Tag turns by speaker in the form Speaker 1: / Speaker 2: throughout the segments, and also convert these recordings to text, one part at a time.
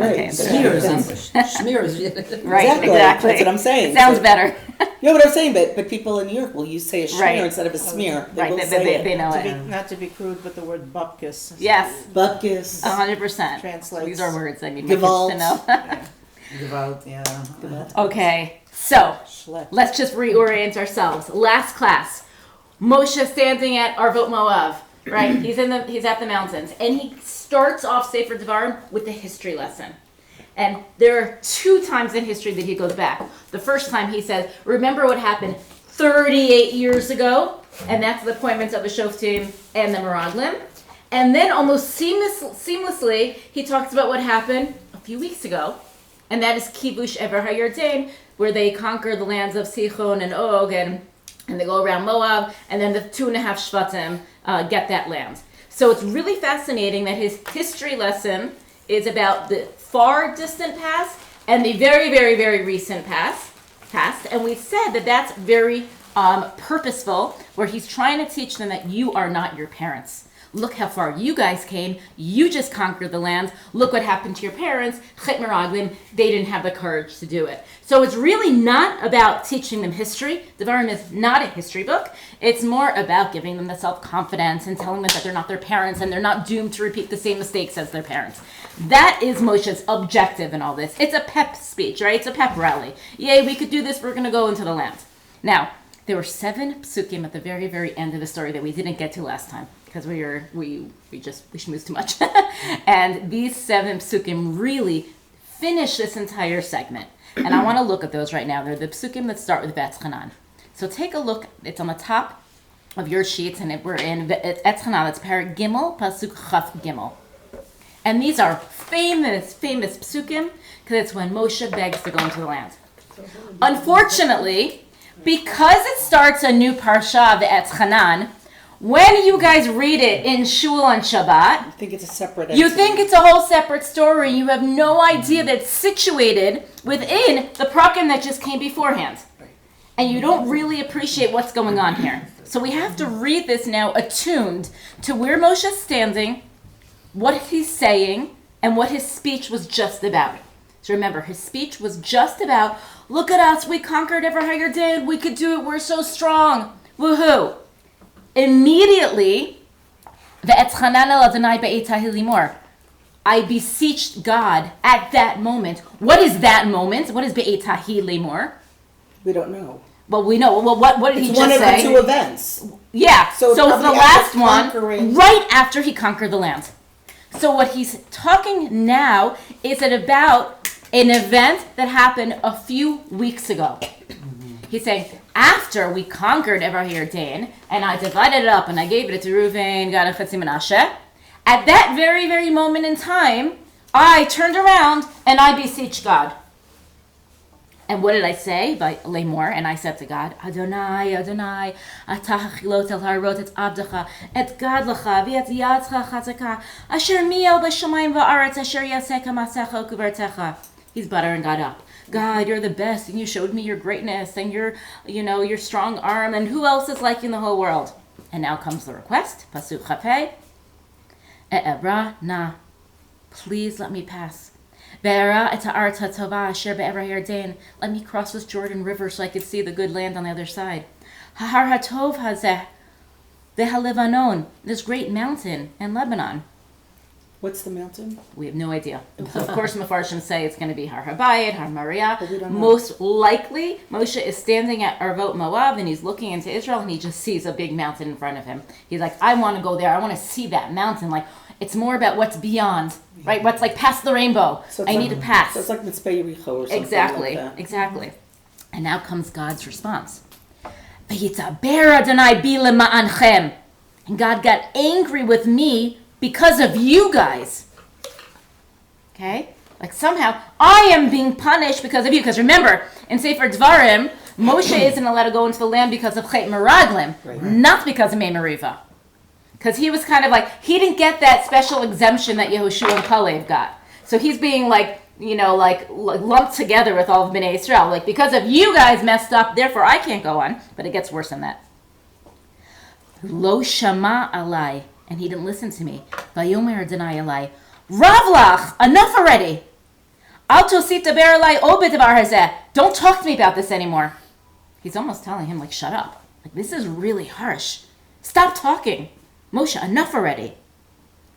Speaker 1: Right.
Speaker 2: Okay.
Speaker 3: Smear is English. Smear is
Speaker 2: Right, exactly.
Speaker 1: That's what I'm saying.
Speaker 2: It sounds
Speaker 1: So-
Speaker 2: better.
Speaker 1: You know what I'm saying? But people in New York will say a schmear
Speaker 2: Right.
Speaker 1: instead of a smear. They
Speaker 2: Right,
Speaker 1: will
Speaker 2: they
Speaker 1: say it.
Speaker 2: know it.
Speaker 4: Not to be crude, but the word bupkis.
Speaker 2: Yes,
Speaker 1: Bupkis.
Speaker 2: 100%.
Speaker 4: Translates.
Speaker 2: These are words I need my kids
Speaker 1: Gewalt.
Speaker 2: to know.
Speaker 3: Devout, yeah.
Speaker 2: Okay, so
Speaker 4: Schlecht.
Speaker 2: let's just reorient ourselves. Last class, Moshe standing at Arvot Moav, right? He's at the mountains, and he starts off Sefer Devarim with the history lesson. And there are 2 times in history that he goes back. The first time he says, remember what happened 38 years ago? And that's the appointment of the Shoftim and the Meraglim. And then almost seamlessly, he talks about what happened a few weeks ago. And that is Kibush Ever HaYarden, where they conquer the lands of Sichon and Og, and they go around Moab, and then the 2.5 Shvatim get that land. So it's really fascinating that his history lesson is about the far distant past and the very, very, very recent past. And we said that that's very purposeful, where he's trying to teach them that you are not your parents. Look how far you guys came. You just conquered the land. Look what happened to your parents. Chet Meraglim, they didn't have the courage to do it. So it's really not about teaching them history. Devarim is not a history book. It's more about giving them the self-confidence and telling them that they're not their parents and they're not doomed to repeat the same mistakes as their parents. That is Moshe's objective in all this. It's a pep speech, right? It's a pep rally. Yay, we could do this. We're going to go into the land. Now, there were 7 psukim at the very, very end of the story that we didn't get to last time, because we schmoozed too much. And these 7 psukim really finish this entire segment. And I want to look at those right now. They're the psukim that start with V'etz Chanan. So take a look. It's on the top of your sheets, and we're in V'etz Chanan. It's Parak Gimel, Pasuk Chaf Gimel. And these are famous psukim, because it's when Moshe begs to go into the land. Unfortunately, because it starts a new parsha, V'etz Chanan, when you guys read it in Shul on Shabbat,
Speaker 1: You think it's a separate
Speaker 2: you
Speaker 1: entity.
Speaker 2: think it's a whole separate story. You have no idea that it's situated within the prakim that just came beforehand. And you don't really appreciate what's going on here. So we have to read this now attuned to where Moshe's standing, what he's saying, and what his speech was just about. So remember, his speech was just about, look at us, we conquered Ever HaYarden, we could do it, we're so strong, woohoo. Immediately, V'etz Chanan el Adonai be'etah limor. I beseeched God at that moment. What is that moment? What is be'etah limor?
Speaker 1: We don't know.
Speaker 2: Well, we know. Well, what did he
Speaker 1: It's
Speaker 2: just
Speaker 1: one of
Speaker 2: say?
Speaker 1: the 2 events.
Speaker 2: Yeah.
Speaker 1: So
Speaker 2: So,
Speaker 1: probably
Speaker 2: the
Speaker 1: after
Speaker 2: last one,
Speaker 1: conquering-
Speaker 2: right after he conquered the land. So what he's talking now is about an event that happened a few weeks ago. He's saying, after we conquered Ever HaYarden, and I divided it up, and I gave it to Reuven, Gad, and Chetzi Menashe, at that very, very moment in time, I turned around and I beseeched God. And what did I say? By Lemor, and I said to God, Adonai, Adonai, Ata hachilot el harot et abdecha, et gad lecha, v'et yadcha chazaka, asher miel b'shamayim va'aretz, asher yaseka masecha kuvertecha. He's buttering God up. God, you're the best, and you showed me your greatness, and your strong arm, and who else is like you in the whole world? And now comes the request, Pasuk Chafei, E'era na, please let me pass. Ve'era et ha'aretz ha'tova asher be'ever HaYarden, let me cross this Jordan River so I could see the good land on the other side. Ha'har ha'tov hazeh, ve'ha'levanon, this great mountain in Lebanon.
Speaker 1: What's the mountain?
Speaker 2: We have no idea. So of course, Mefarshim say it's going to be Har Habayit, Har Moriah.
Speaker 1: But we don't know.
Speaker 2: Most likely, Moshe is standing at Arvot Moab and he's looking into Israel and he just sees a big mountain in front of him. He's like, I want to go there. I want to see that mountain. Like, it's more about what's beyond, right? What's like past the rainbow.
Speaker 1: So it's
Speaker 2: I
Speaker 1: like-
Speaker 2: need to pass.
Speaker 1: So it's like Mitzvah Yericho or something
Speaker 2: Exactly,
Speaker 1: like that.
Speaker 2: exactly. And now comes God's response. V'yitzaber Adonai bi lema'anchem. And God got angry with me because of you guys. Okay? Like somehow I am being punished because of you. Because remember, in Sefer Devarim, Moshe isn't allowed to go into the land because of Chet Meraglim,
Speaker 1: Right.
Speaker 2: not because of Mei Meriva. Because he was kind of like, he didn't get that special exemption that Yehoshua and Kalev got. So he's being like, like lumped together with all of Bnei Israel. Like, because of you guys messed up, therefore I can't go on. But it gets worse than that. Lo shama alai. And he didn't listen to me. Vayomer Adonai alai. Ravlach, enough already. Al tosif daber alai o b'davar hazeh. Don't talk to me about this anymore. He's almost telling him, like, shut up. Like, this is really harsh. Stop talking. Moshe, enough already.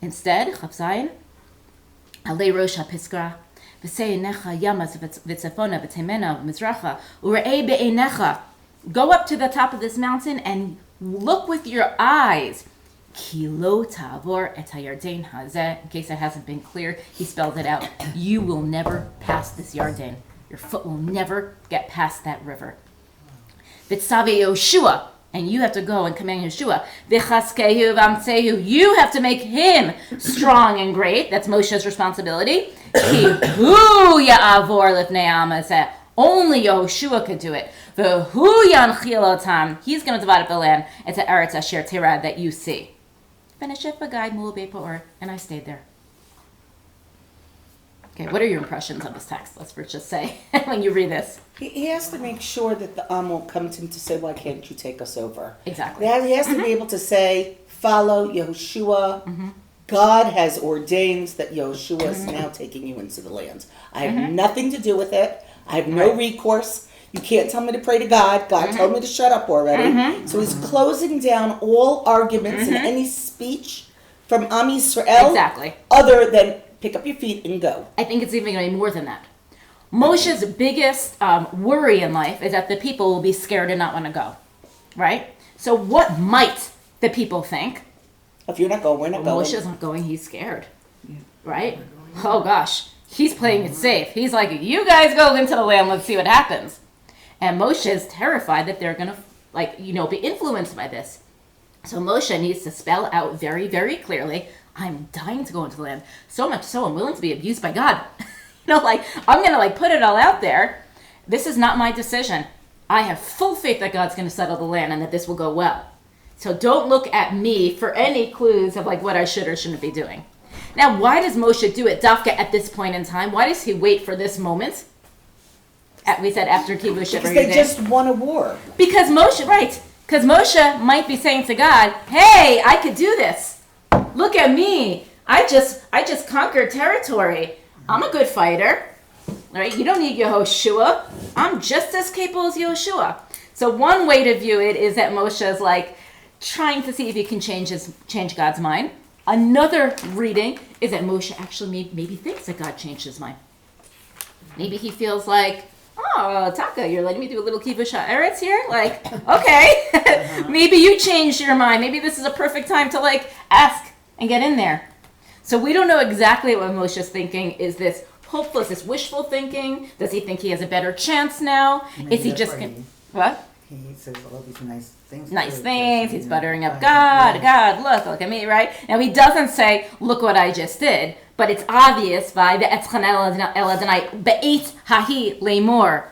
Speaker 2: Instead, Chaf Zayin, Alei Rosh HaPiskra, V'sei Necha Yamas V'tzafona V'temena V'mizracha, U're'ei Be'einecha. Go up to the top of this mountain and look with your eyes. Ki lo ta'avor et hayarden hazeh. In case it hasn't been clear, he spelled it out. You will never pass this Yarden. Your foot will never get past that river. V'tzave Yoshua. And you have to go and command Yeshua. V'chaskehu v'amtzehu. You have to make him strong and great. That's Moshe's responsibility. Ki hu ya'avor lifnei ha'am hazeh. Only Yehoshua could do it. V'hu yanchil otam. He's going to divide up the land. It's an Eretz Asher Terah that you see. Finish it, guide Mul Be'Por, and I stayed there. Okay, what are your impressions of this text? Let's first just say when you read this.
Speaker 1: He has to make sure that the won't come to him to say, why can't you take us over?
Speaker 2: Exactly.
Speaker 1: He has to be able to say, follow Yehoshua. God has ordained that Yehoshua is now taking you into the land. I have nothing to do with it. I have no recourse. You can't tell me to pray to God. God told me to shut up already. So he's closing down all arguments and any speech from Am Yisrael.
Speaker 2: Exactly.
Speaker 1: Other than pick up your feet and go.
Speaker 2: I think it's even going to be more than that. Moshe's biggest worry in life is that the people will be scared and not want to go. Right? So what might the people think?
Speaker 1: If you're not going, we're not going.
Speaker 2: Moshe's not going, he's scared. Right? Oh gosh. He's playing it safe. He's like, you guys go into the land, let's see what happens. And Moshe is terrified that they're going to, be influenced by this. So Moshe needs to spell out very, very clearly, I'm dying to go into the land. So much so I'm willing to be abused by God. I'm going to put it all out there. This is not my decision. I have full faith that God's going to settle the land and that this will go well. So don't look at me for any clues of what I should or shouldn't be doing. Now, why does Moshe do it, Dafka, at this point in time? Why does he wait for this moment? We said after Kibbutz Sheva.
Speaker 1: Because they just won a war.
Speaker 2: Because Moshe might be saying to God, hey, I could do this. Look at me. I just conquered territory. I'm a good fighter. Right? You don't need Yehoshua. I'm just as capable as Yehoshua. So one way to view it is that Moshe is trying to see if he can change God's mind. Another reading is that Moshe actually maybe thinks that God changed his mind. Maybe he feels like, oh, Taka, you're letting me do a little Kibbutz Eretz here? Okay. Maybe you changed your mind. Maybe this is a perfect time to ask and get in there. So we don't know exactly what Moshe's thinking. Is this hopeful? Is this wishful thinking? Does he think he has a better chance now?
Speaker 3: Maybe
Speaker 2: Is he
Speaker 3: that's
Speaker 2: just
Speaker 3: why
Speaker 2: what?
Speaker 3: He says all these nice things.
Speaker 2: Nice things. He's buttering up God. God, look at me, right? Now he doesn't say, look what I just did. But it's obvious by the Etzchan El Adonai, Be'et Hahi Lemor.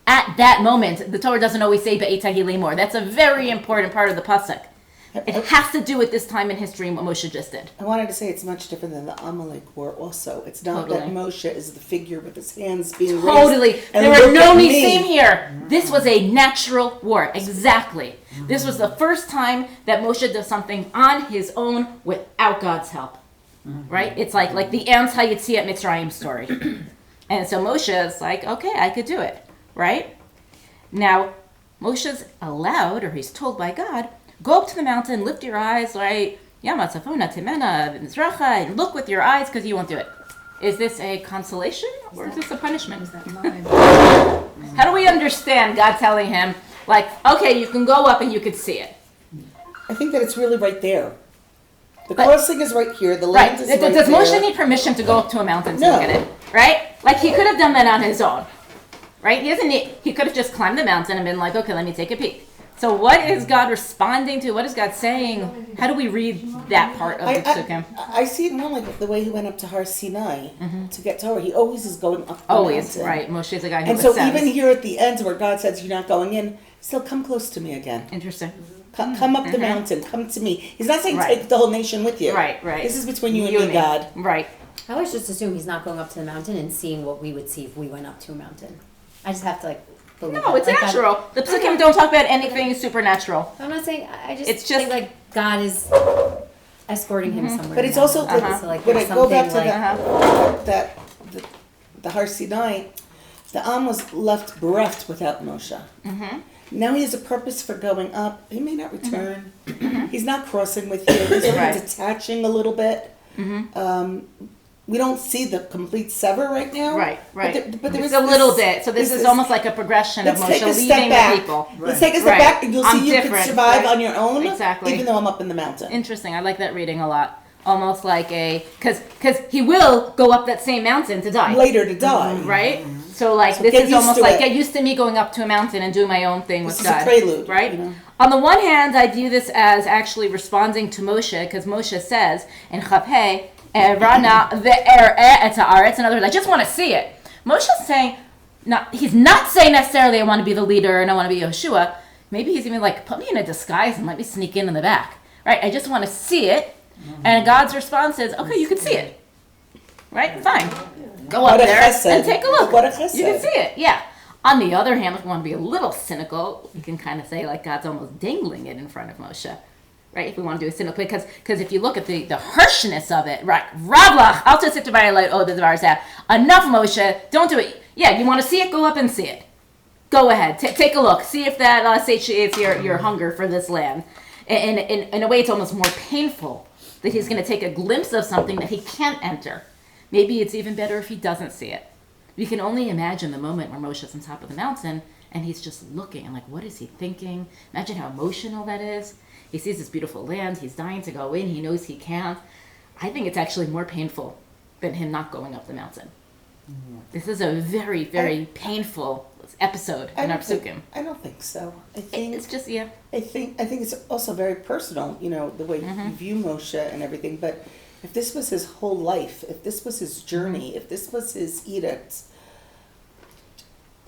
Speaker 2: At that moment, the Torah doesn't always say Be'et Hahi Lemor. That's a very important part of the pasuk. It has to do with this time in history and what Moshe just did.
Speaker 1: I wanted to say it's much different than the Amalek war also. It's not that Moshe is the figure with his hands being raised.
Speaker 2: Totally.
Speaker 1: And
Speaker 2: There were no
Speaker 1: look at
Speaker 2: nisim here. This was a natural war. Exactly. This was the first time that Moshe does something on his own without God's help. Right? It's like the anti-Yetziat Mitzrayim story. And so Moshe is like, okay, I could do it. Right? Now, Moshe's allowed, or he's told by God, go up to the mountain, lift your eyes, right? Yama, Tzafona, Timena, Mizracha, and look with your eyes because you won't do it. Is this a consolation or is this a punishment? How do we understand God telling him, okay, you can go up and you can see it?
Speaker 1: I think that it's really right there. The crossing is right here. The land is right there.
Speaker 2: Does Moshe need permission to go up to a mountain to
Speaker 1: No.
Speaker 2: look at it? Right? He could have done that on his own. Right? He could have just climbed the mountain and been like, okay, let me take a peek. So what is God responding to? What is God saying? How do we read that part of the psukim?
Speaker 1: I see it more like the way he went up to Har Sinai to get Torah. He always is going up the
Speaker 2: Always,
Speaker 1: mountain.
Speaker 2: right. Moshe is a guy who
Speaker 1: And so
Speaker 2: ascends.
Speaker 1: even here at the end where God says you're not going in, still come close to me again.
Speaker 2: Interesting.
Speaker 1: Come up the mountain. Come to me. He's not saying
Speaker 2: Right.
Speaker 1: take the whole nation with you.
Speaker 2: Right.
Speaker 1: This is between you and me, God.
Speaker 2: Right.
Speaker 5: I always just assume he's not going up to the mountain and seeing what we would see if we went up to a mountain. I just have to believe
Speaker 2: No, it's
Speaker 5: that.
Speaker 2: natural. The psukim don't talk about anything supernatural.
Speaker 5: I'm not saying. I just.
Speaker 2: It's just-
Speaker 5: think God is escorting him somewhere.
Speaker 1: But it's also
Speaker 5: So,
Speaker 1: when I
Speaker 5: there's
Speaker 1: go back to
Speaker 5: something
Speaker 1: that the Har Sinai, the Am was left bereft without Moshe. Now he has a purpose for going up. He may not return. He's not crossing with you. He's only
Speaker 2: Right.
Speaker 1: detaching a little bit. We don't see the complete sever right now.
Speaker 2: Right.
Speaker 1: But there
Speaker 2: It's
Speaker 1: is
Speaker 2: a little
Speaker 1: this-
Speaker 2: bit. So this
Speaker 1: this
Speaker 2: is almost like a progression of
Speaker 1: Let's take
Speaker 2: Moshe
Speaker 1: a step
Speaker 2: leaving
Speaker 1: back.
Speaker 2: the people.
Speaker 1: Let's take a step
Speaker 2: Right.
Speaker 1: back, and you'll
Speaker 2: I'm
Speaker 1: see you can
Speaker 2: different,
Speaker 1: survive
Speaker 2: right?
Speaker 1: on your own.
Speaker 2: Exactly.
Speaker 1: Even though I'm up in the mountain.
Speaker 2: Interesting. I like that reading a lot. Almost like because he will go up that same mountain to die.
Speaker 1: Later to die.
Speaker 2: Right? So like
Speaker 1: So
Speaker 2: this
Speaker 1: get
Speaker 2: is
Speaker 1: used
Speaker 2: almost
Speaker 1: to
Speaker 2: like
Speaker 1: it.
Speaker 2: get used to me going up to a mountain and doing my own thing
Speaker 1: This
Speaker 2: with
Speaker 1: is
Speaker 2: God.
Speaker 1: a prelude.
Speaker 2: Right?
Speaker 1: You know?
Speaker 2: On the one hand, I view this as actually responding to Moshe, because Moshe says in Chaphe, Rana ve'er'e ha'aretz. In other words, I just want to see it. Moshe's saying, he's not saying necessarily I want to be the leader and I want to be Yeshua. Maybe he's even like, put me in a disguise and let me sneak in the back. Right? I just want to see it. And God's response is, okay, you can see it. Right? Fine. Go up
Speaker 1: What a
Speaker 2: there
Speaker 1: chesed.
Speaker 2: and take a look.
Speaker 1: What a chesed.
Speaker 2: You can see it, yeah. On the other hand, if we want to be a little cynical, we can kind of say like God's almost dangling it in front of Moshe. Right? If we want to do a cynical, because if you look at the harshness of it, right? Ravlach, I'll just sit to like, oh, the Devarim out. Enough, Moshe. Don't do it. Yeah, you want to see it? Go up and see it. Go ahead. Take a look. See if that satiates your hunger for this land. And in a way, it's almost more painful that he's going to take a glimpse of something that he can't enter. Maybe it's even better if he doesn't see it. You can only imagine the moment where Moshe's on top of the mountain and he's just looking and like, what is he thinking? Imagine how emotional that is. He sees this beautiful land. He's dying to go in. He knows he can't. I think it's actually more painful than him not going up the mountain. This is a very, very painful episode in our psukim.
Speaker 1: I don't think so. I think
Speaker 2: It's just, yeah.
Speaker 1: I think it's also very personal, the way you view Moshe and everything. But if this was his whole life, if this was his journey, if this was his edicts,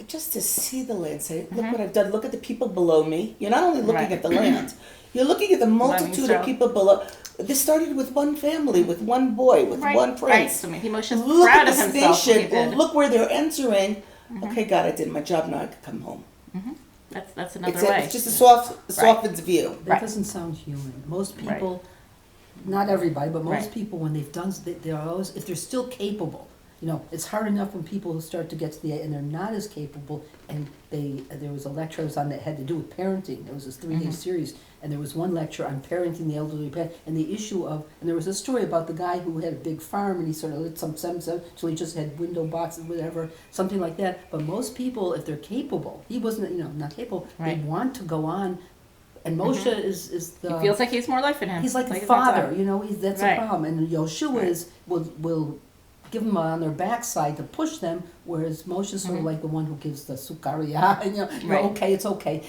Speaker 1: just to see the land, say, look what I've done. Look at the people below me. You're not only looking
Speaker 2: Right.
Speaker 1: at the land, you're looking at the multitude of people below. This started with one family, with one boy, with one
Speaker 2: Right.
Speaker 1: prince.
Speaker 2: So maybe Moshe's
Speaker 1: Look
Speaker 2: proud
Speaker 1: at
Speaker 2: of
Speaker 1: this
Speaker 2: himself. What he
Speaker 1: nation.
Speaker 2: did.
Speaker 1: Look where they're entering. Okay, God, I did my job. Now I can come home.
Speaker 2: That's another
Speaker 1: It's,
Speaker 2: way.
Speaker 1: it's just a softened view.
Speaker 3: That
Speaker 2: Right.
Speaker 3: doesn't sound human. Most
Speaker 2: Right.
Speaker 3: people, not everybody, but most
Speaker 2: Right.
Speaker 3: people, when they've done, they're always, if they're still capable, it's hard enough when people start to get to the, and they're not as capable, and there was a lecture I was on that had to do with parenting. There was this 3-day series, and there was one lecture on parenting the elderly parent, and the issue of, and there was a story about the guy who had a big farm, and he sort of lit some, so he just had window boxes, whatever, something like that. But most people, if they're capable, he wasn't, not capable,
Speaker 2: Right.
Speaker 3: they want to go on. And Moshe is the.
Speaker 2: He feels like he's more life in him.
Speaker 3: He's like a
Speaker 2: it's
Speaker 3: father,
Speaker 2: outside.
Speaker 3: that's
Speaker 2: Right.
Speaker 3: a problem. And Yoshua
Speaker 2: Right.
Speaker 3: will give them on their backside to push them, whereas Moshe's sort of like the one who gives the sukaria, and
Speaker 2: Right.
Speaker 3: okay, it's okay,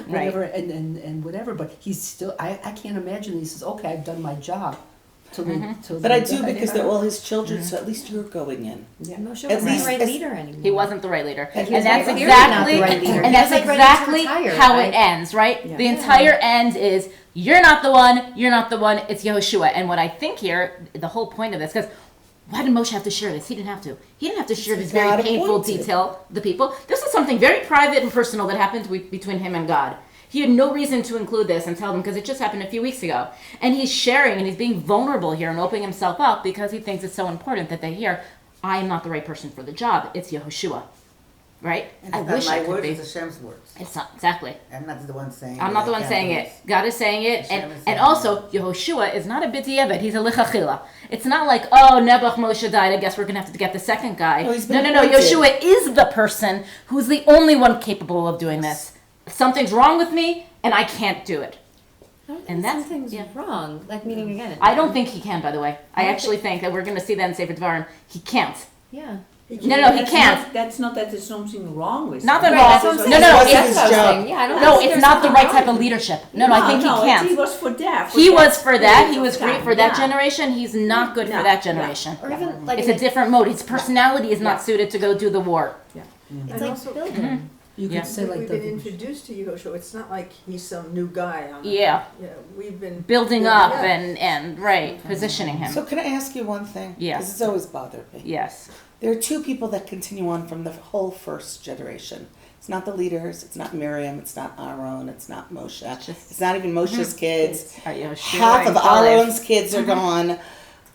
Speaker 3: whatever, and whatever. But he's still, I can't imagine. He says, okay, I've done my job.
Speaker 1: But I do because they're all his children, so at least you're going in.
Speaker 5: Moshe
Speaker 1: At
Speaker 5: wasn't
Speaker 1: least
Speaker 5: the right
Speaker 1: as-
Speaker 5: leader anymore.
Speaker 2: He wasn't the right leader.
Speaker 1: And
Speaker 2: And
Speaker 1: he's
Speaker 2: that's
Speaker 5: clearly
Speaker 2: exactly
Speaker 5: not the right leader.
Speaker 2: and
Speaker 5: He
Speaker 2: that's
Speaker 5: was, like, ready to
Speaker 2: exactly
Speaker 5: retire,
Speaker 2: how
Speaker 5: right?
Speaker 2: it ends, right?
Speaker 4: Yeah.
Speaker 2: The entire end is you're not the one, it's Yehoshua. And what I think here, the whole point of this, because why did Moshe have to share this? He didn't have to. He didn't have to share this very
Speaker 1: God
Speaker 2: painful
Speaker 1: appointed.
Speaker 2: detail with the people. This is something very private and personal that happened between him and God. He had no reason to include this and tell them because it just happened a few weeks ago. And he's sharing and he's being vulnerable here and opening himself up because he thinks it's so important that they hear, I am not the right person for the job. It's Yehoshua. Right? I wish I could be.
Speaker 6: It's Hashem's words.
Speaker 2: It's not, exactly.
Speaker 6: I'm not the one saying it.
Speaker 2: I'm not the
Speaker 6: I
Speaker 2: one
Speaker 6: can't
Speaker 2: saying
Speaker 6: do
Speaker 2: it. God is saying it.
Speaker 6: Hashem
Speaker 2: And,
Speaker 6: is
Speaker 2: and
Speaker 6: saying
Speaker 2: also, Yehoshua is not a b'diavad. He's a lichachila. It's not like, oh, Nebuch Moshe died. I guess we're going to have to get the second guy.
Speaker 1: No, he's
Speaker 2: No,
Speaker 1: been
Speaker 2: no.
Speaker 1: appointed.
Speaker 2: Yeshua is the person who's the only one capable of doing this. Something's wrong with me, and I can't do it.
Speaker 5: I don't think
Speaker 2: And that's-
Speaker 5: something's
Speaker 2: yeah.
Speaker 5: wrong. Like, meaning again.
Speaker 2: I don't think he can, by the way. I
Speaker 5: don't
Speaker 2: actually think that we're going to see that in Sefer Devarim. He can't.
Speaker 5: Yeah.
Speaker 2: No, he can't.
Speaker 4: That's not that there's something wrong with
Speaker 2: Not
Speaker 4: him.
Speaker 2: that
Speaker 5: Right, that's what I'm
Speaker 2: No,
Speaker 5: saying.
Speaker 2: no,
Speaker 1: That's
Speaker 2: it's,
Speaker 1: his
Speaker 5: what I was
Speaker 1: job.
Speaker 5: saying. Yeah, I don't
Speaker 2: no,
Speaker 5: think
Speaker 2: it's
Speaker 5: there's
Speaker 2: not the
Speaker 5: something
Speaker 2: right
Speaker 5: wrong
Speaker 2: type of
Speaker 5: with it.
Speaker 2: leadership. No, I think he can't.
Speaker 4: He was for that.
Speaker 2: He was for that. He was
Speaker 4: period
Speaker 2: great
Speaker 4: of
Speaker 2: for that
Speaker 4: time.
Speaker 2: generation. He's not good for
Speaker 4: No,
Speaker 2: that
Speaker 4: no.
Speaker 2: generation.
Speaker 5: Or even like
Speaker 2: It's a different mode. His personality is not
Speaker 4: Yeah.
Speaker 2: suited to go do the war.
Speaker 5: It's
Speaker 7: And
Speaker 5: like
Speaker 7: also-
Speaker 5: building.
Speaker 3: You
Speaker 2: Yeah.
Speaker 3: could say like
Speaker 7: We've
Speaker 3: the.
Speaker 7: been introduced to Yehoshua. It's not like he's some new guy.
Speaker 2: Yeah,
Speaker 7: We've been
Speaker 2: building
Speaker 7: Yeah,
Speaker 2: up
Speaker 7: yeah.
Speaker 2: and right, positioning him.
Speaker 1: So can I ask you one thing?
Speaker 2: Yes.
Speaker 1: Because it's always bothered me.
Speaker 2: Yes.
Speaker 1: There are two people that continue on from the whole first generation. It's not the leaders. It's not Miriam. It's not Aaron. It's not Moshe.
Speaker 2: Just-
Speaker 1: It's not even Moshe's kids.
Speaker 2: Are you sure?
Speaker 1: Half of
Speaker 2: Kalev.
Speaker 1: Aaron's kids are gone.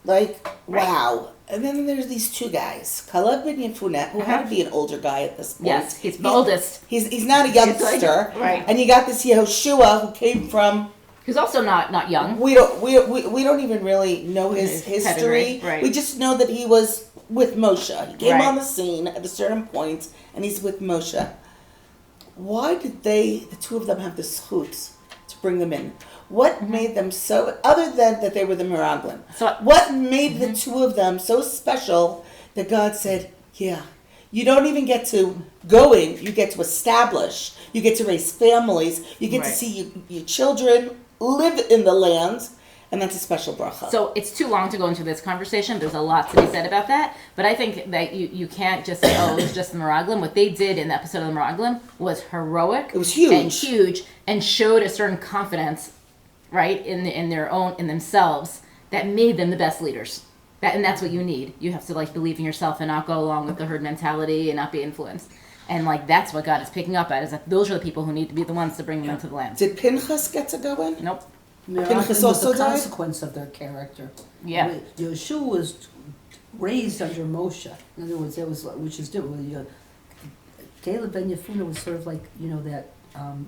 Speaker 1: Like, wow. And then there's these two guys, Caleb and Yefuneh, who had to be an older guy at this point.
Speaker 2: Yes, he's the oldest.
Speaker 1: He's not a youngster,
Speaker 2: right.
Speaker 1: And you got this Yehoshua who came from.
Speaker 2: Who's also not young.
Speaker 1: We don't even really know his history.
Speaker 2: Pedigree, right.
Speaker 1: We just know that he was with Moshe. He came
Speaker 2: Right.
Speaker 1: on the scene at a certain point, and he's with Moshe. Why did the two of them have the schutz to bring them in? What made them so, other than that they were the Meraglim,
Speaker 2: So-
Speaker 1: what made the two of them so special that God said, yeah, you don't even get to go in, you get to establish, you get to raise families, you get to
Speaker 2: Right.
Speaker 1: see your children live in the land, and that's a special bracha.
Speaker 2: So it's too long to go into this conversation. There's a lot to be said about that. But I think that you can't just say, oh, it was just the Meraglim. What they did in the episode of the Meraglim was heroic.
Speaker 1: It was huge.
Speaker 2: And huge, and showed a certain confidence, right, in themselves that made them the best leaders. And that's what you need. You have to believe in yourself and not go along with the herd mentality and not be influenced. And that's what God is picking up at, is that those are the people who need to be the ones to bring them into the land.
Speaker 1: Did Pinchas get to go in?
Speaker 2: Nope.
Speaker 1: Pinchas
Speaker 3: was
Speaker 1: also
Speaker 3: the
Speaker 1: died?
Speaker 3: consequence of their character.
Speaker 2: Yeah.
Speaker 3: Yeshua was raised under Moshe. In other words, which is different. Caleb ben Yefuneh was sort of that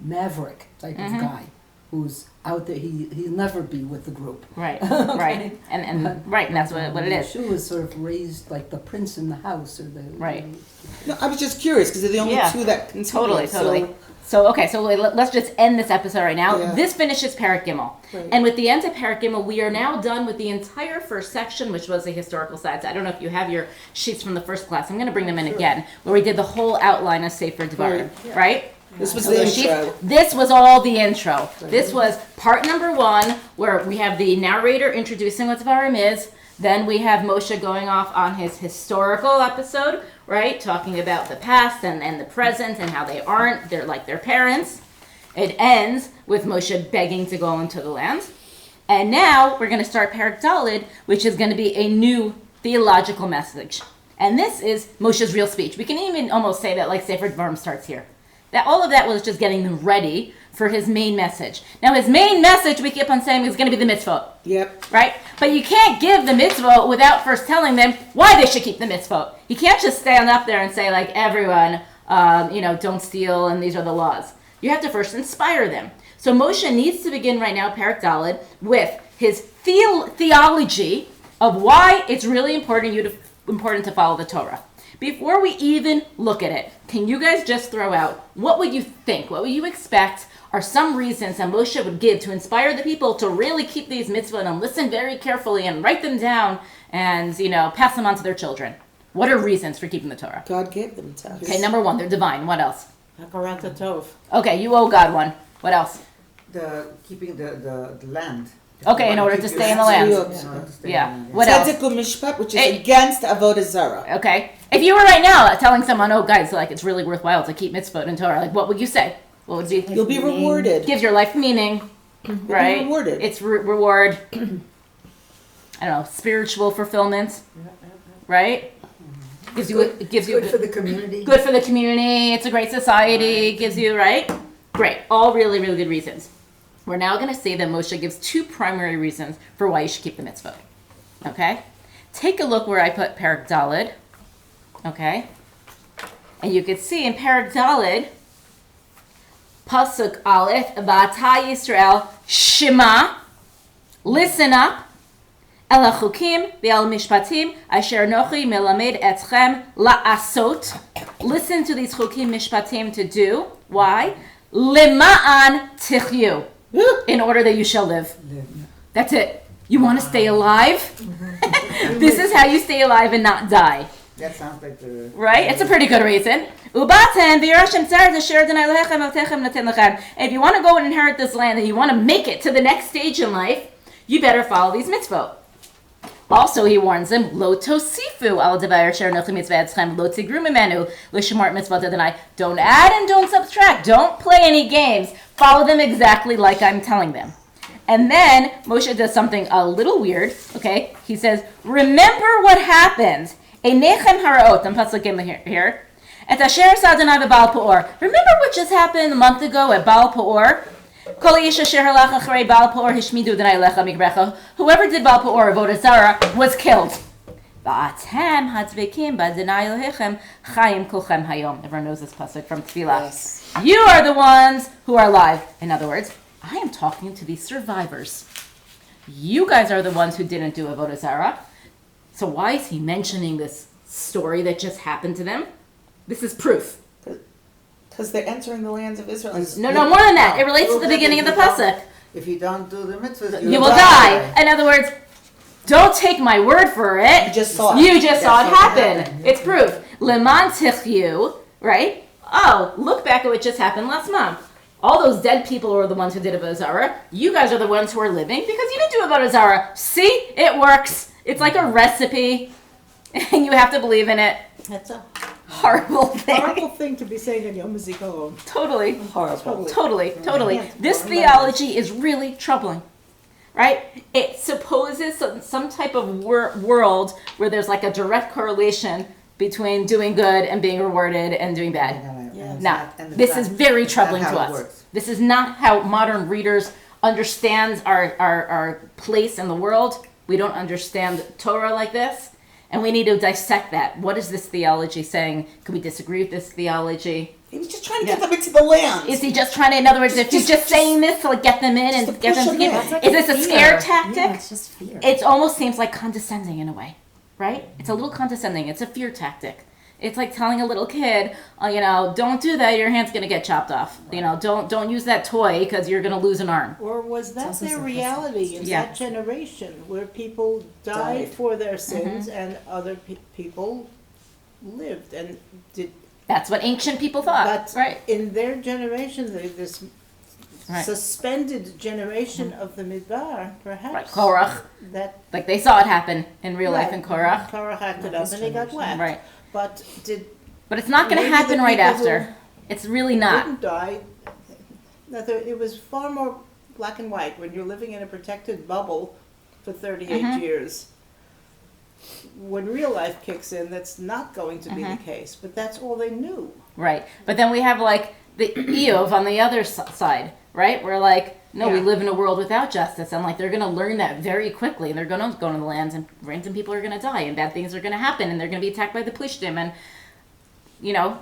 Speaker 3: maverick type of guy who's out there. He'll never be with the group.
Speaker 2: Right, right. And that's what it is.
Speaker 3: Yeshua was sort of raised like the prince in the house, or the
Speaker 2: Right.
Speaker 1: No, I was just curious because they're the only
Speaker 2: Yeah.
Speaker 1: two that continue.
Speaker 2: Totally.
Speaker 1: So,
Speaker 2: So let's just end this episode right now.
Speaker 1: Yeah.
Speaker 2: This finishes Perek Gimel.
Speaker 1: Right.
Speaker 2: And with the end of Perek Gimel, we are now done with the entire first section, which was the historical sides. I don't know if you have your sheets from the first class. I'm going to bring them in again, where we did the whole outline of Sefer Devarim, right?
Speaker 1: this was
Speaker 2: So
Speaker 1: the
Speaker 2: those sheets-
Speaker 1: intro.
Speaker 2: This was all the intro. This was part number 1, where we have the narrator introducing what Devarim is. Then we have Moshe going off on his historical episode, right? Talking about the past and the present and how they're like their parents. It ends with Moshe begging to go into the land. And now we're going to start Perek Daled, which is going to be a new theological message. And this is Moshe's real speech. We can even almost say that Sefer Devarim starts here. That all of that was just getting them ready for his main message. Now his main message, we keep on saying, is going to be the mitzvot.
Speaker 1: Yep.
Speaker 2: Right? But you can't give the mitzvot without first telling them why they should keep the mitzvot. You can't just stand up there and say, everyone, don't steal, and these are the laws. You have to first inspire them. So Moshe needs to begin right now, Perek Daled, with his theology of why it's really important to follow the Torah. Before we even look at it, can you guys just throw out, what would you think, what would you expect are some reasons that Moshe would give to inspire the people to really keep these mitzvot and listen very carefully and write them down and, pass them on to their children? What are reasons for keeping the Torah?
Speaker 1: God gave them to us.
Speaker 2: Okay, number 1, they're divine. What else?
Speaker 4: Hakarat Tov.
Speaker 2: Okay, you owe God one. What else?
Speaker 6: Keeping the land.
Speaker 2: Okay, in order to stay in the land. Yeah. What else?
Speaker 1: Tzedek u'mishpat, which is
Speaker 2: Hey.
Speaker 1: against avodah zarah.
Speaker 2: Okay. If you were right now telling someone, oh, guys, it's really worthwhile to keep mitzvot and Torah, what would you say? What would be?
Speaker 1: You'll be rewarded.
Speaker 2: Gives your life meaning, right?
Speaker 1: rewarded.
Speaker 2: It's reward. I don't know, spiritual fulfillment, right? Gives you. It gives you
Speaker 7: Good for the community.
Speaker 2: good for the community. It's a great society. Gives you right. Great. All really, really good reasons. We're now going to say that Moshe gives 2 primary reasons for why you should keep the mitzvot. Okay? Take a look where I put Perek Daled. Okay? And you can see in Perek Daled, Pasuk Aleph, V'ata Yisrael, Shema, listen up, El HaChukim v'el Mishpatim, Asher Nochi Melamed Etchem La'asot. Listen to these Chukim Mishpatim to do. Why? Lema'an Tichyu. In order that you shall live. That's it. You want to stay alive? This is how you stay alive and not die.
Speaker 6: That sounds like the...
Speaker 2: Right? It's a pretty good reason. Ubaten v'yirashem tzar asher Adonai Elohechem avtechem noten lechem. And if you want to go and inherit this land and you want to make it to the next stage in life, you better follow these mitzvot. Also, he warns them, Lo tosifu al devar asher nochi mitzvah etzchem lo tigru mimenu l'shemart mitzvot Adonai. Don't add and don't subtract. Don't play any games. Follow them exactly like I'm telling them. And then Moshe does something a little weird. Okay, he says, remember what happened. Einechem haraot. I'm pasuk here. Et asher sa Adonai v'Baal Peor. Remember what just happened a month ago at Baal Peor? Kol ish asher halach achrei Baal Peor hishmidu Adonai lecha migrecha. Whoever did Baal Peor, avodah zarah, was killed. Va'atem hadvekim b'adonai Elohechem chayim kulchem hayom. Everyone knows this pasuk from Tefillah.
Speaker 1: Yes.
Speaker 2: You are the ones who are alive. In other words, I am talking to the survivors. You guys are the ones who didn't do Avodah Zarah. So why is he mentioning this story that just happened to them? This is proof.
Speaker 1: Because they're entering the lands of Israel. And
Speaker 2: No, more than that. It relates to the beginning of the pasuk.
Speaker 6: If you don't do the mitzvahs,
Speaker 2: You will die. In other words, don't take my word for it.
Speaker 1: You just saw it.
Speaker 2: You just saw it
Speaker 6: That's what
Speaker 2: happen.
Speaker 6: happened.
Speaker 2: It's proof. Leman tichyu, right? Oh, look back at what just happened last month. All those dead people are the ones who did Avodah Zarah. You guys are the ones who are living because you didn't do Avodah Zarah. See? It works. It's like a recipe. And you have to believe in it.
Speaker 1: That's a
Speaker 2: Horrible thing.
Speaker 7: Horrible thing to be saying in Yom HaZikaron.
Speaker 2: Totally.
Speaker 1: horrible.
Speaker 2: Totally. This theology is really troubling, right? It supposes some type of world where there's like a direct correlation between doing good and being rewarded and doing bad. Now, this is very troubling to us. This is not how modern readers understand our place in the world. We don't understand Torah like this. And we need to dissect that. What is this theology saying? Can we disagree with this theology?
Speaker 1: He was just trying to get them into the land.
Speaker 2: Is he just trying to, in other words, if he's just saying this to like get them in and
Speaker 1: to
Speaker 2: get
Speaker 1: push
Speaker 2: them to
Speaker 1: them
Speaker 2: give,
Speaker 1: in.
Speaker 2: is this a scare tactic?
Speaker 5: Yeah, it's just fear.
Speaker 2: It almost seems like condescending in a way, right? It's a little condescending. It's a fear tactic. It's like telling a little kid, don't do that. Your hand's gonna get chopped off. Don't use that toy because you're gonna lose an arm.
Speaker 7: Or was that
Speaker 5: also
Speaker 7: their
Speaker 5: simplistic.
Speaker 7: reality in
Speaker 2: Yeah.
Speaker 7: that generation where people died for their sins
Speaker 2: Mm-hmm.
Speaker 7: and other people lived and did?
Speaker 2: That's what ancient people thought,
Speaker 7: But
Speaker 2: right?
Speaker 7: in their generation, this
Speaker 2: Right.
Speaker 7: suspended generation of the Midbar, perhaps.
Speaker 2: Right, Korach.
Speaker 7: That
Speaker 2: Like they saw it happen in real life in Korach,
Speaker 7: Korach acted up and he got whacked.
Speaker 2: right?
Speaker 7: But
Speaker 2: But it's not gonna
Speaker 7: Maybe the
Speaker 2: happen right
Speaker 7: people
Speaker 2: after. It's really not.
Speaker 7: didn't die. It was far more black and white when you're living in a protected bubble for 38
Speaker 2: Mm-hmm.
Speaker 7: years. When real life kicks in, that's not going to be the
Speaker 2: Mm-hmm.
Speaker 7: case. But that's all they knew.
Speaker 2: Right. But then we have like the Eov on the other side, right? We're like, no, we
Speaker 7: Yeah.
Speaker 2: live in a world without justice. And like they're going to learn that very quickly. They're going to go to the lands and random people are going to die and bad things are going to happen and they're going to be attacked by the Plishtim. And,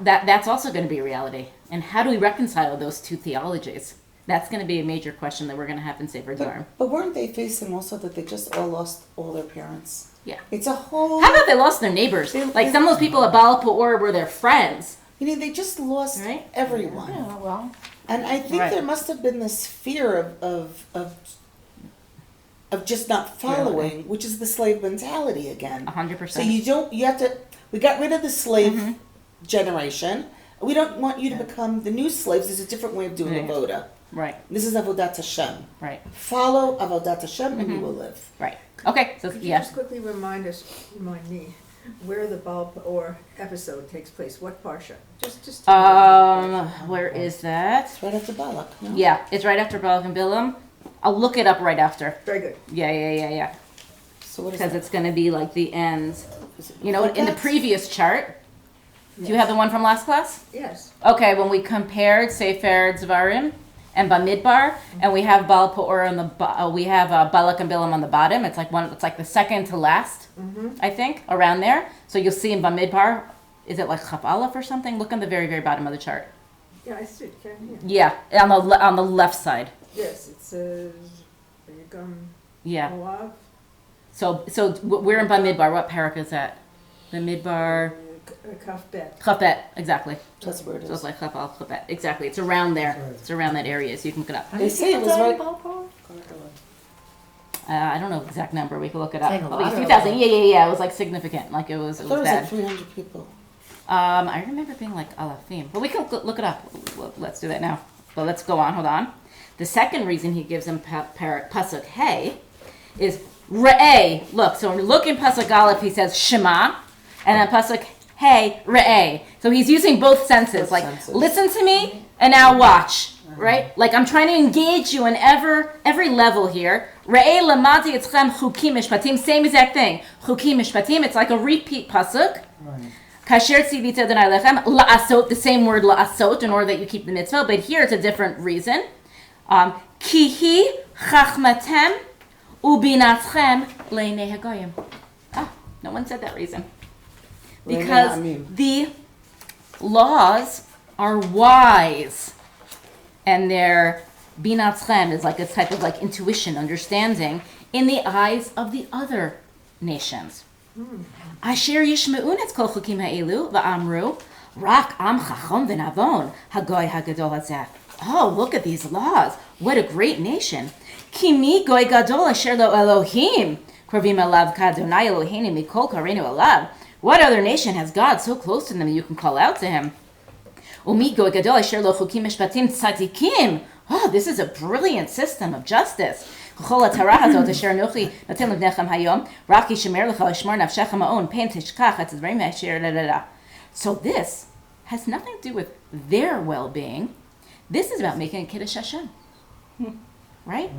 Speaker 2: that's also going to be a reality. And how do we reconcile those two theologies? That's going to be a major question that we're going to have in Sefer Devarim.
Speaker 1: But weren't they facing also that they just all lost all their parents?
Speaker 2: Yeah.
Speaker 1: It's a whole.
Speaker 2: How about they lost their neighbors? Like some of those people at Baal Peor were their friends.
Speaker 1: They just lost
Speaker 2: Right.
Speaker 1: everyone.
Speaker 2: Yeah, well.
Speaker 1: And I think
Speaker 2: Right.
Speaker 1: there must have been this fear of just not following, which is the slave mentality again.
Speaker 2: 100%.
Speaker 1: So we got rid of the slave generation. We don't want you to become the new slaves. There's a different way of doing
Speaker 2: Right.
Speaker 1: avoda.
Speaker 2: Right,
Speaker 1: This is avodat Hashem.
Speaker 2: right,
Speaker 1: Follow avodat Hashem and you will live.
Speaker 2: right. Okay, so
Speaker 7: Could you
Speaker 2: yeah.
Speaker 7: just quickly remind me where the Baal Peor episode takes place? What parsha? Just.
Speaker 2: Where is that?
Speaker 1: It's right after Balak. No?
Speaker 2: Yeah, it's right after Balak and Bilam. I'll look it up right after.
Speaker 7: Very good.
Speaker 2: Yeah.
Speaker 1: So what is
Speaker 2: Because
Speaker 1: that?
Speaker 2: it's going to be like the end.
Speaker 1: Is it
Speaker 2: In the
Speaker 1: like that?
Speaker 2: previous chart, do you have the one from last class?
Speaker 7: Yes.
Speaker 2: Okay, when we compared Sefer Devarim and Bamidbar, and we have Baal Peor on the we have Balak and Bilam on the bottom. It's like the second to last, I think, around there. So you'll see in Bamidbar, is it like Chaf Aleph or something? Look on the very, very bottom of the chart.
Speaker 7: Yeah, I see it. Yeah.
Speaker 2: Yeah, on the left side.
Speaker 7: Yes, it says. Vayikam
Speaker 2: Yeah.
Speaker 7: Moav.
Speaker 2: So we're in Bamidbar. What parak is that? Bamidbar.
Speaker 7: Kaf Bet.
Speaker 2: Chafet, exactly.
Speaker 1: That's where it
Speaker 2: So it's
Speaker 1: is.
Speaker 2: like Chaf Aleph, Chafet. Exactly. It's around there. It's around that area, so you can look it up.
Speaker 1: They say it was right.
Speaker 2: I don't know the exact number. We can look it up.
Speaker 5: Saying a
Speaker 2: Probably
Speaker 5: lot
Speaker 2: a few
Speaker 5: of
Speaker 2: thousand. Yeah. It was like significant. Like it was
Speaker 1: I thought it was
Speaker 2: bad.
Speaker 1: like 300 people.
Speaker 2: I remember being like alafim, but we can look it up. Let's do that now. But let's go on. Hold on. The second reason he gives him pasuk hey is re'eh. Look, so when you look in pasuk aleph, he says shema, and then pasuk hey re'eh. So he's using both senses.
Speaker 1: Both
Speaker 2: Like
Speaker 1: senses.
Speaker 2: listen to me and now watch. Right? Like I'm trying to engage you in every level here. Re'eh lamati etzchem chukim mishpatim. Same exact thing. Chukim mishpatim. It's like a repeat pasuk. Kasher tzivita Adonai lechem la'asot, the same word la'asot, in order that you keep the mitzvah, but here it's a different reason. Kihi chachmatem ubinatchem leinei hagoyim. No one said that reason.
Speaker 1: Well, yeah,
Speaker 2: Because
Speaker 1: I mean-
Speaker 2: the laws are wise, and their binatzchem is like a type of like intuition, understanding in the eyes of the other nations. Asher yishme'un et kol chukim ha'elu va'amru rak am chacham v'navon hagoy hagadol hazeh. Oh, look at these laws! What a great nation! Ki mi goy gadol asher lo Elohim krovim alav k'Adonai Eloheinu mikol karenu alav. What other nation has God so close to them that you can call out to Him? Umi goy gadol asher lo chukim mishpatim tzadikim. Oh, this is a brilliant system of justice. So this has nothing to do with their well-being. This is about making a Kiddush Hashem. Right?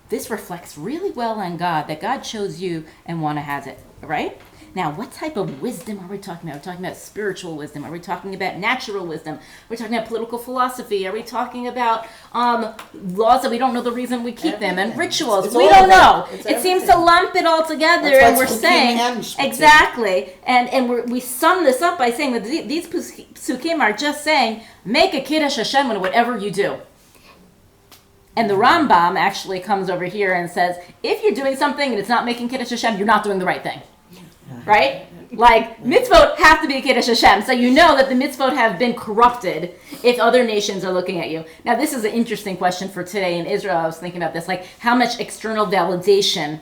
Speaker 2: This reflects really well on God, that God chose you and want to have it. Right? Now, what type of wisdom are we talking about? Are we talking about spiritual wisdom? Are we talking about natural wisdom? Are we talking about political philosophy? Are we talking about laws that we don't know the reason we keep them, and rituals?
Speaker 1: It's
Speaker 2: We
Speaker 1: all
Speaker 2: don't
Speaker 1: of
Speaker 2: know.
Speaker 1: it. It's
Speaker 2: It seems to
Speaker 1: everything.
Speaker 2: lump it all together,
Speaker 1: That's
Speaker 2: and
Speaker 1: why
Speaker 2: we're
Speaker 1: it's
Speaker 2: saying
Speaker 1: Pukim and Shpatim.
Speaker 2: exactly, and we sum this up by saying that these psukim are just saying, make a Kiddush Hashem in whatever you do. And the Rambam actually comes over here and says, if you're doing something and it's not making Kiddush Hashem, you're not doing the right thing. Right? Like, mitzvot have to be Kiddush Hashem. So you know that the mitzvot have been corrupted if other nations are looking at you. Now, this is an interesting question for today in Israel. I was thinking about this. Like, how much external validation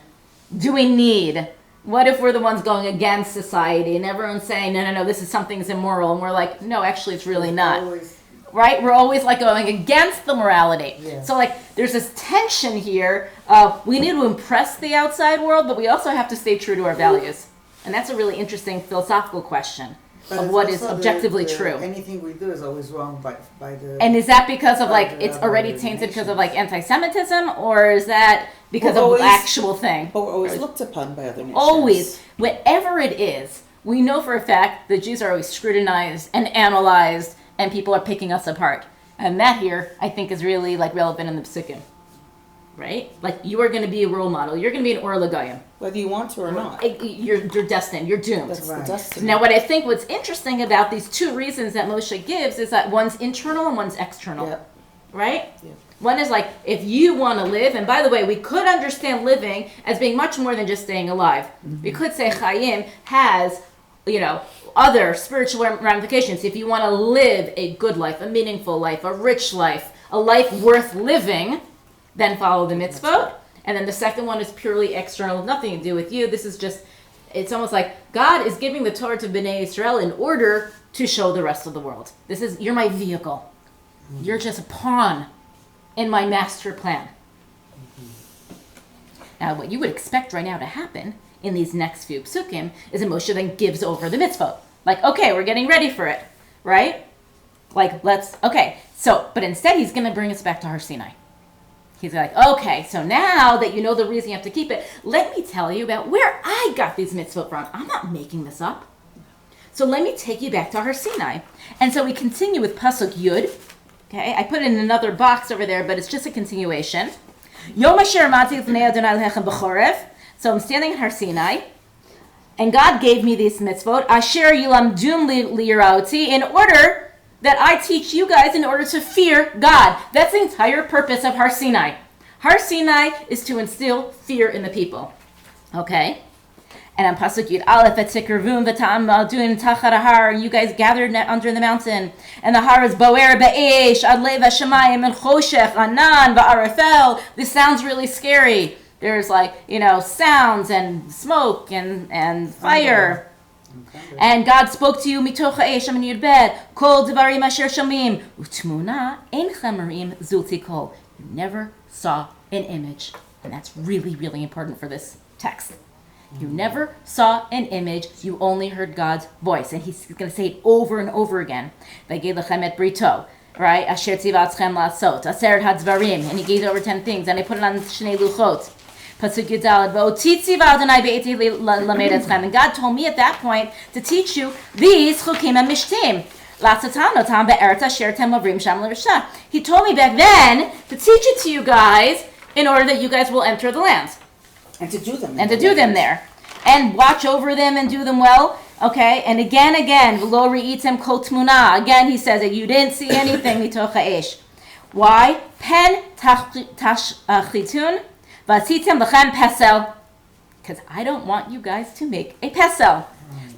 Speaker 2: do we need? What if we're the ones going against society and everyone's saying, no, this is something's immoral. And we're like, no, actually, it's really not.
Speaker 6: Always,
Speaker 2: Right? We're always like going against the morality.
Speaker 6: Yeah.
Speaker 2: So like there's this tension here of we need to impress the outside world, but we also have to stay true to our values. And that's a really interesting philosophical question
Speaker 6: but
Speaker 2: of
Speaker 6: it's
Speaker 2: what is
Speaker 6: also
Speaker 2: objectively
Speaker 6: the-
Speaker 2: true.
Speaker 6: Anything we do is always wrong by the.
Speaker 2: And is that because of like
Speaker 6: By the
Speaker 2: it's already
Speaker 6: other
Speaker 2: tainted because of
Speaker 6: nations.
Speaker 2: like anti-Semitism, or is that because
Speaker 1: We're
Speaker 2: of
Speaker 1: always-
Speaker 2: the actual thing?
Speaker 1: But we're always looked upon by other nations.
Speaker 2: Always, whatever it is, we know for a fact that Jews are always scrutinized and analyzed, and people are picking us apart. And that here, I think, is really like relevant in the Psukim, right? Like you are going to be a role model. You're going to be an Or L'Goyim.
Speaker 1: Whether you want to or not.
Speaker 2: You're destined. You're doomed.
Speaker 1: That's
Speaker 6: Right.
Speaker 1: the destiny.
Speaker 2: Now, what I think what's interesting about these two reasons that Moshe gives is that one's internal and one's external,
Speaker 1: Yeah.
Speaker 2: right?
Speaker 1: Yeah.
Speaker 2: One is like, if you want to live, and by the way, we could understand living as being much more than just staying alive. We could say Chaim has, other spiritual ramifications. If you want to live a good life, a meaningful life, a rich life, a life worth living, then follow the mitzvot. And then the second one is purely external, nothing to do with you. This is just, it's almost like God is giving the Torah to Bnei Israel in order to show the rest of the world. You're my vehicle. You're just a pawn in my master plan. Now, what you would expect right now to happen in these next few psukim is that Moshe then gives over the mitzvot. Like, okay, we're getting ready for it, right? Like, but instead he's going to bring us back to Har Sinai. He's like, okay, so now that you know the reason you have to keep it, let me tell you about where I got these mitzvot from. I'm not making this up. So let me take you back to Har Sinai. And so we continue with Pasuk Yud. Okay, I put it in another box over there, but it's just a continuation. Yom asher amati l'fnei Adonai lechem b'chorev. So I'm standing at Har Sinai, and God gave me these mitzvot, asher yilamdun liyirauti, in order that I teach you guys in order to fear God. That's the entire purpose of Har Sinai. Har Sinai is to instill fear in the people. Okay? And on Pasuk Yud Aleph, V'tikrvum v'ta'amadun tachar ha'har, you guys gathered under the mountain, and the har is boer ba'esh, ad lev ha'shamayim, and choshech, anan, va'arafel. This sounds really scary. There's sounds and smoke and fire. And God spoke to you, mitoch ha'esh, amin yudbed, kol devarim asher shamim, utmuna ein chamarim zulti kol. You never saw an image. And that's really, really important for this text. You never saw an image, you only heard God's voice. And he's going to say it over and over again. V'gei lechem et brito, right? Asher tzivatzchem la'asot, aseret hadvarim. And he gave over 10 things, and I put it on shnei luchot. Pasuk Yudalad, v'oti tziva Adonai be'eti lamed etzchem. And God told me at that point to teach you these chukim and mishtim. La'tzatan be'eretz asher tem lavrim sham l'risha. He told me back then to teach it to you guys in order that you guys will enter the land.
Speaker 1: And to do them.
Speaker 2: And to do them there. and watch over them and do them well. Okay, and again, v'lo ri'item kol tmuna. Again, he says that you didn't see anything mitoch ha'esh. Why? Pen tachchitun v'asitem lechem pesel. Because I don't want you guys to make a pesel.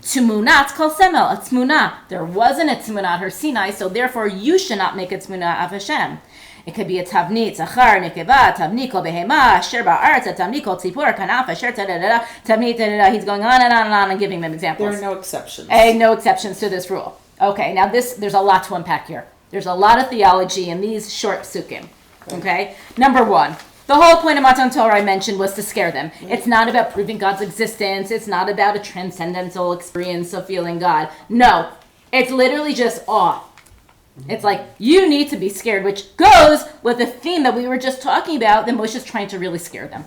Speaker 2: Tmunat kol semel, a tmuna. There wasn't a tmuna at her Sinai, so therefore you should not make a tmuna of Hashem. It could be a tavnit, zachar, nekeva, tavnit kol behema, asher ba'aretz, tavnit kol tzipor, kanaf, asher tadadada, tavnit tadada. He's going on and giving them examples.
Speaker 1: There are no exceptions.
Speaker 2: No exceptions to this rule. Okay, now there's a lot to unpack here. There's a lot of theology in these short psukim. Okay, number one. The whole point of Matan Torah I mentioned was to scare them. It's not about proving God's existence. It's not about a transcendental experience of feeling God. No, it's literally just awe. It's like, you need to be scared, which goes with the theme that we were just talking about, that Moshe's trying to really scare them.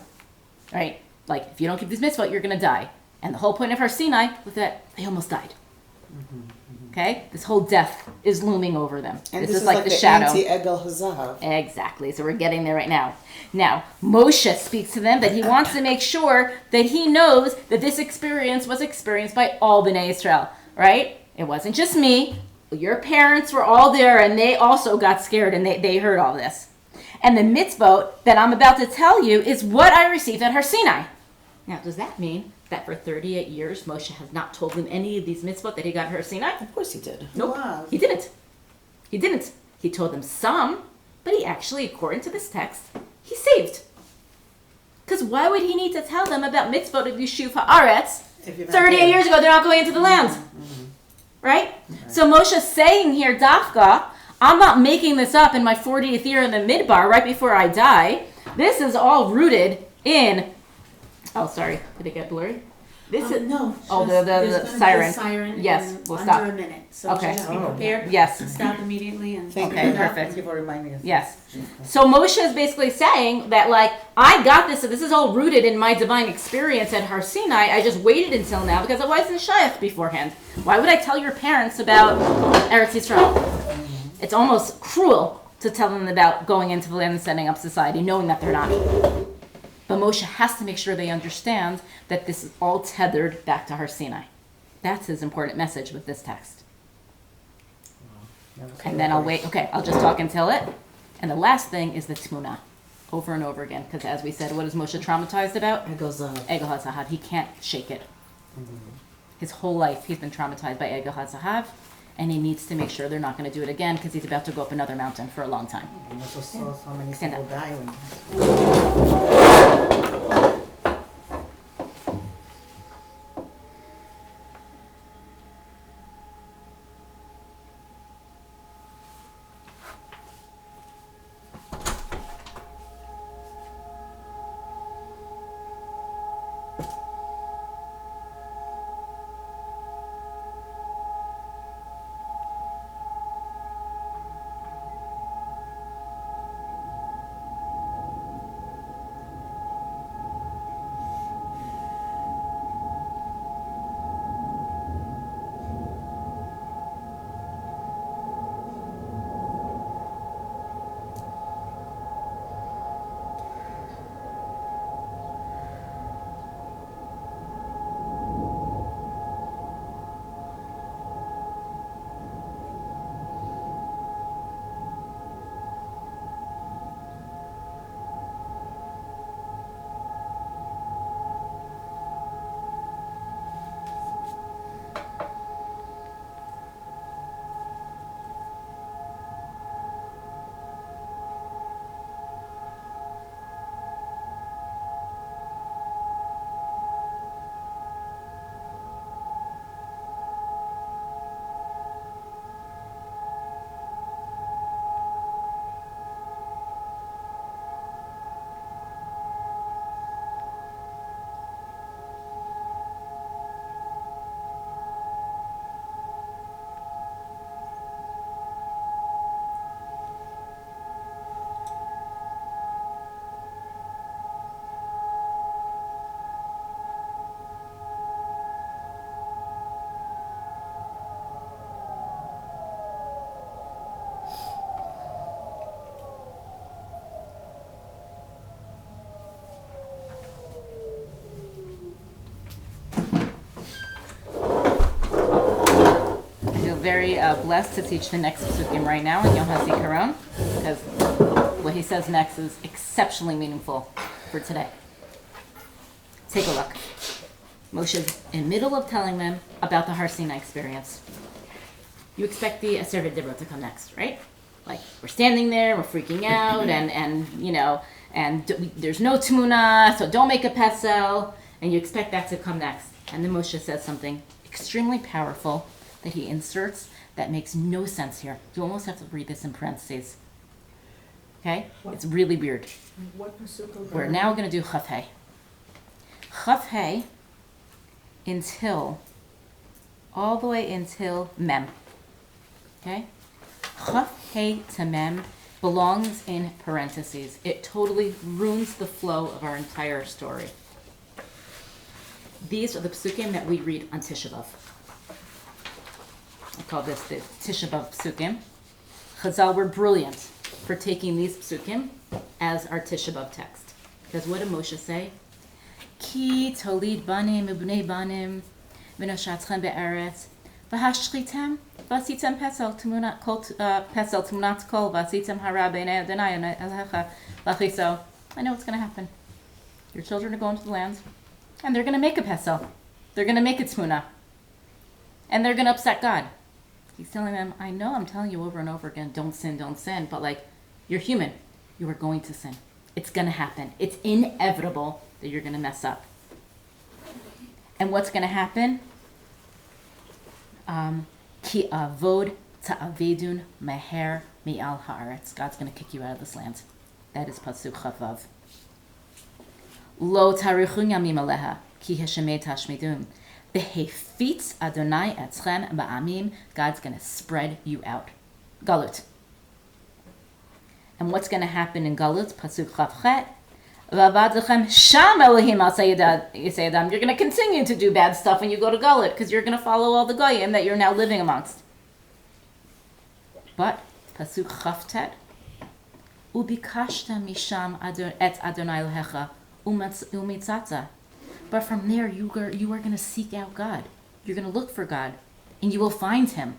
Speaker 2: Right? Like, if you don't keep these mitzvot, you're going to die. And the whole point of Har Sinai was that they almost died. Okay? This whole death is looming over them.
Speaker 1: And
Speaker 2: this is like the shadow.
Speaker 1: Anti-Egel Hazahav.
Speaker 2: Exactly. So we're getting there right now. Now, Moshe speaks to them that he wants to make sure that he knows that this experience was experienced by all Bnei Israel. Right? It wasn't just me. Your parents were all there, and they also got scared, and they heard all this. And the mitzvot that I'm about to tell you is what I received at Har Sinai. Now, does that mean that for 38 years, Moshe has not told them any of these mitzvot that he got at Har Sinai?
Speaker 1: Of course he did.
Speaker 2: Nope,
Speaker 7: Wow.
Speaker 2: he didn't. He didn't. He told them some, but he actually, according to this text, he saved. Because why would he need to tell them about mitzvot of Yishuv Haaretz?
Speaker 7: If you're not
Speaker 2: 38
Speaker 7: there.
Speaker 2: years ago, they're not going into the land. Right? So Moshe's saying here, Dafka, I'm not making this up in my 40th year in the Midbar right before I die. This is all rooted in... Oh, sorry. Did it get blurry? This is...
Speaker 8: No.
Speaker 2: Oh,
Speaker 8: just-
Speaker 2: the
Speaker 8: there's gonna be a
Speaker 2: siren.
Speaker 8: siren
Speaker 2: Yes,
Speaker 8: in
Speaker 2: we'll
Speaker 8: under
Speaker 2: stop.
Speaker 8: a minute. So
Speaker 2: Okay.
Speaker 8: just be prepared.
Speaker 2: Yes.
Speaker 8: Stop immediately and.
Speaker 1: Thank
Speaker 2: Okay,
Speaker 1: you.
Speaker 2: perfect.
Speaker 6: Thank you for reminding us.
Speaker 2: Yes. So Moshe is basically saying that, like, I got this, so this is all rooted in my divine experience at Har Sinai. I just waited until now because I wasn't shayach beforehand. Why would I tell your parents about Eretz Yisrael? It's almost cruel to tell them about going into the land and setting up society, knowing that they're not. But Moshe has to make sure they understand that this is all tethered back to Har Sinai. That's his important message with this text. And then I'll wait. Okay, I'll just talk until it. And the last thing is the tmuna, over and over again. Because as we said, what is Moshe traumatized about?
Speaker 1: Egel Hazahav.
Speaker 2: Egel HaZahav. He can't shake it. His whole life he's been traumatized by Egel HaZahav. And he needs to make sure they're not going to do it again because he's about to go up another mountain for a long time.
Speaker 6: We also saw so many
Speaker 2: Stand
Speaker 6: people
Speaker 2: up.
Speaker 6: die when
Speaker 2: very blessed to teach the next psukim right now in Yom HaZikaron, because what he says next is exceptionally meaningful for today. Take a look. Moshe's in the middle of telling them about the Har Sinai experience. You expect the Aser V'Dibra to come next, right? Like, we're standing there, we're freaking out, and there's no tmuna, so don't make a pesel, and you expect that to come next. And then Moshe says something extremely powerful that he inserts that makes no sense here. You almost have to read this in parentheses. Okay? It's really weird. We're now going to do Chaf Hei. Chaf Hei all the way until Mem. Okay? Chaf Hei to Mem belongs in parentheses. It totally ruins the flow of our entire story. These are the psukim that we read on Tisha B'Av. I call this the Tisha B'Av psukim. Chazal were brilliant for taking these psukim as our Tisha B'Av text. Because what did Moshe say? Ki tolid banim ibnei banim v'noshatchem be'eretz v'hashchitem v'asitem pesel tmunat kol v'asitem hara b'nei Adonai Elohecha v'achiso. I know what's going to happen. Your children are going to the land, and they're going to make a pesel. They're going to make a tmuna. And they're going to upset God. He's telling them, I know I'm telling you over and over again, don't sin, but like, you're human. You are going to sin. It's going to happen. It's inevitable that you're going to mess up. And what's going to happen? Ki avod ta'avedun meher mi'al haaretz. God's going to kick you out of this land. That is pasuk chavav. Lo tarichun yamim aleha ki heshemet hashmidum. Behefitz Adonai etzchem ba'amim. God's going to spread you out. Galut. And what's going to happen in Galut? Pasuk chavchet. V'avadlechem sham Elohim al Yisayadam. You're going to continue to do bad stuff when you go to Galut because you're going to follow all the goyim that you're now living amongst. But pasuk chavtet. Ubikashta misham et Adonai Elohecha umitzatza. But from there, you are going to seek out God. You're going to look for God, and you will find Him.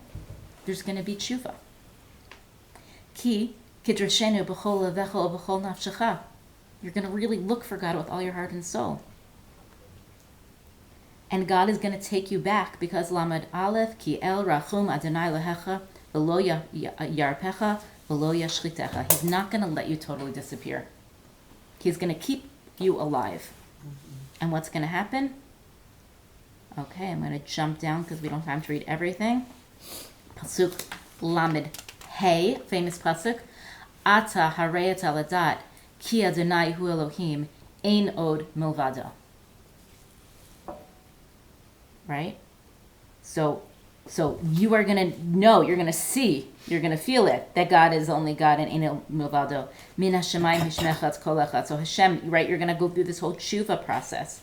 Speaker 2: There's going to be tshuva. Ki kidrashenu b'chol levecha o b'chol nafshecha. You're going to really look for God with all your heart and soul. And God is going to take you back because Lamed Aleph ki el rachum Adonai lehecha v'lo yarpecha v'lo yashchitecha. He's not going to let you totally disappear. He's going to keep you alive. And what's going to happen? Okay, I'm going to jump down because we don't have time to read everything. Pasuk Lamed Hey, famous pasuk. Ata harayat aladat ki Adonai hu Elohim ein od milvado. Right? So you are going to know, you're going to see, you're going to feel it, that God is only God and ein od milvado. Min hashemayim hishmechat kol echad. So Hashem, right, you're going to go through this whole tshuva process.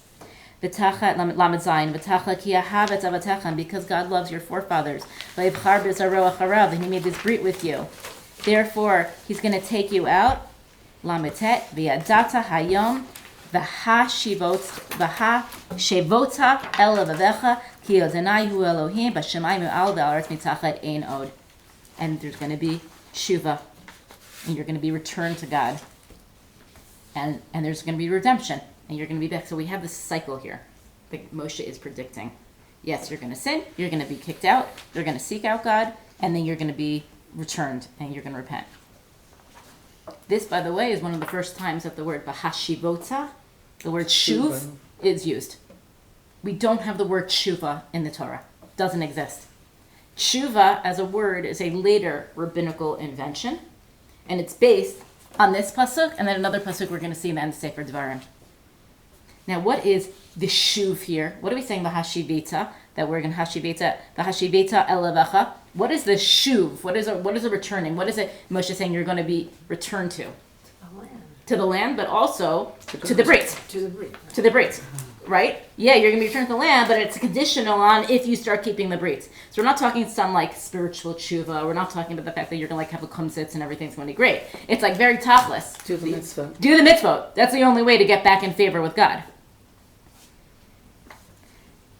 Speaker 2: V'tachat lamed zayin v'tachat ki ahavet avatechem, because God loves your forefathers. V'yivchar b'zaroach harav, and He made this brit with you. Therefore, He's going to take you out. Lametet v'yadata hayom v'hashevota el levavecha ki Adonai hu Elohim b'shemayim al ba'aretz mitachat ein od. And there's going to be tshuva, and you're going to be returned to God. And there's going to be redemption. And you're going to be back. So we have this cycle here that Moshe is predicting. Yes, you're going to sin. You're going to be kicked out. You're going to seek out God. And then you're going to be returned. And you're going to repent. This, by the way, is one of the first times that the word bahashivota, the word shuv, is used. We don't have the word tshuva in the Torah. It doesn't exist. Tshuva, as a word, is a later rabbinical invention. And it's based on this pasuk. And then another pasuk we're going to see in the end of Sefer Devarim. Now, what is the shuv here? What are we saying? Bahashivita, that we're going to hashivita, bahashivita elevacha. What is the shuv? What is a returning? What is it Moshe saying you're going to be returned to? To the land, but also to the Brit. To the Brit, right? Yeah, you're going to be returned to the land, but it's conditional on if you start keeping the Brit. So we're not talking some like spiritual tshuva. We're not talking about the fact that you're going to like have a kumsitz and everything's going to be great. It's like very topless.
Speaker 6: Do the mitzvah.
Speaker 2: Do the mitzvot. That's the only way to get back in favor with God.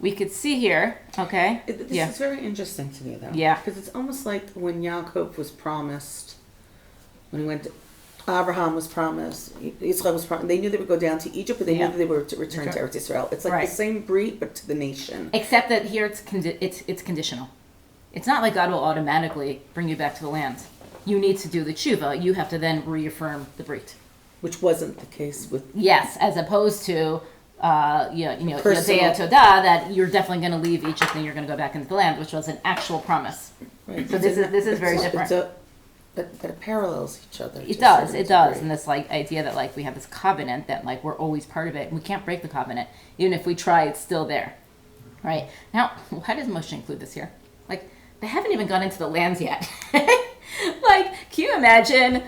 Speaker 2: we could see here, okay?
Speaker 1: This
Speaker 2: Yeah.
Speaker 1: is very interesting to me, though.
Speaker 2: Yeah.
Speaker 1: Because it's almost like when Yaakov was promised, when he went, Abraham was promised, Israel was promised. They knew they would go down to Egypt, but they
Speaker 2: Yeah.
Speaker 1: knew that they were to return to Eretz Israel. It's like
Speaker 2: Right.
Speaker 1: the same breed, but to the nation.
Speaker 2: Except that here it's conditional. It's not like God will automatically bring you back to the land. You need to do the tshuva. You have to then reaffirm the brit.
Speaker 1: Which wasn't the case with.
Speaker 2: Yes, as opposed to, Yodea
Speaker 1: Personal.
Speaker 2: Toda, that you're definitely going to leave Egypt and you're going to go back into the land, which was an actual promise.
Speaker 1: Right.
Speaker 2: So this is very different.
Speaker 1: But it parallels each other.
Speaker 2: It does, and this like idea that like we have this covenant that like we're always part of it, and we can't break the covenant. Even if we try, it's still there, right? Now, why does Moshe include this here? Like, they haven't even gone into the lands yet. Like, can you imagine,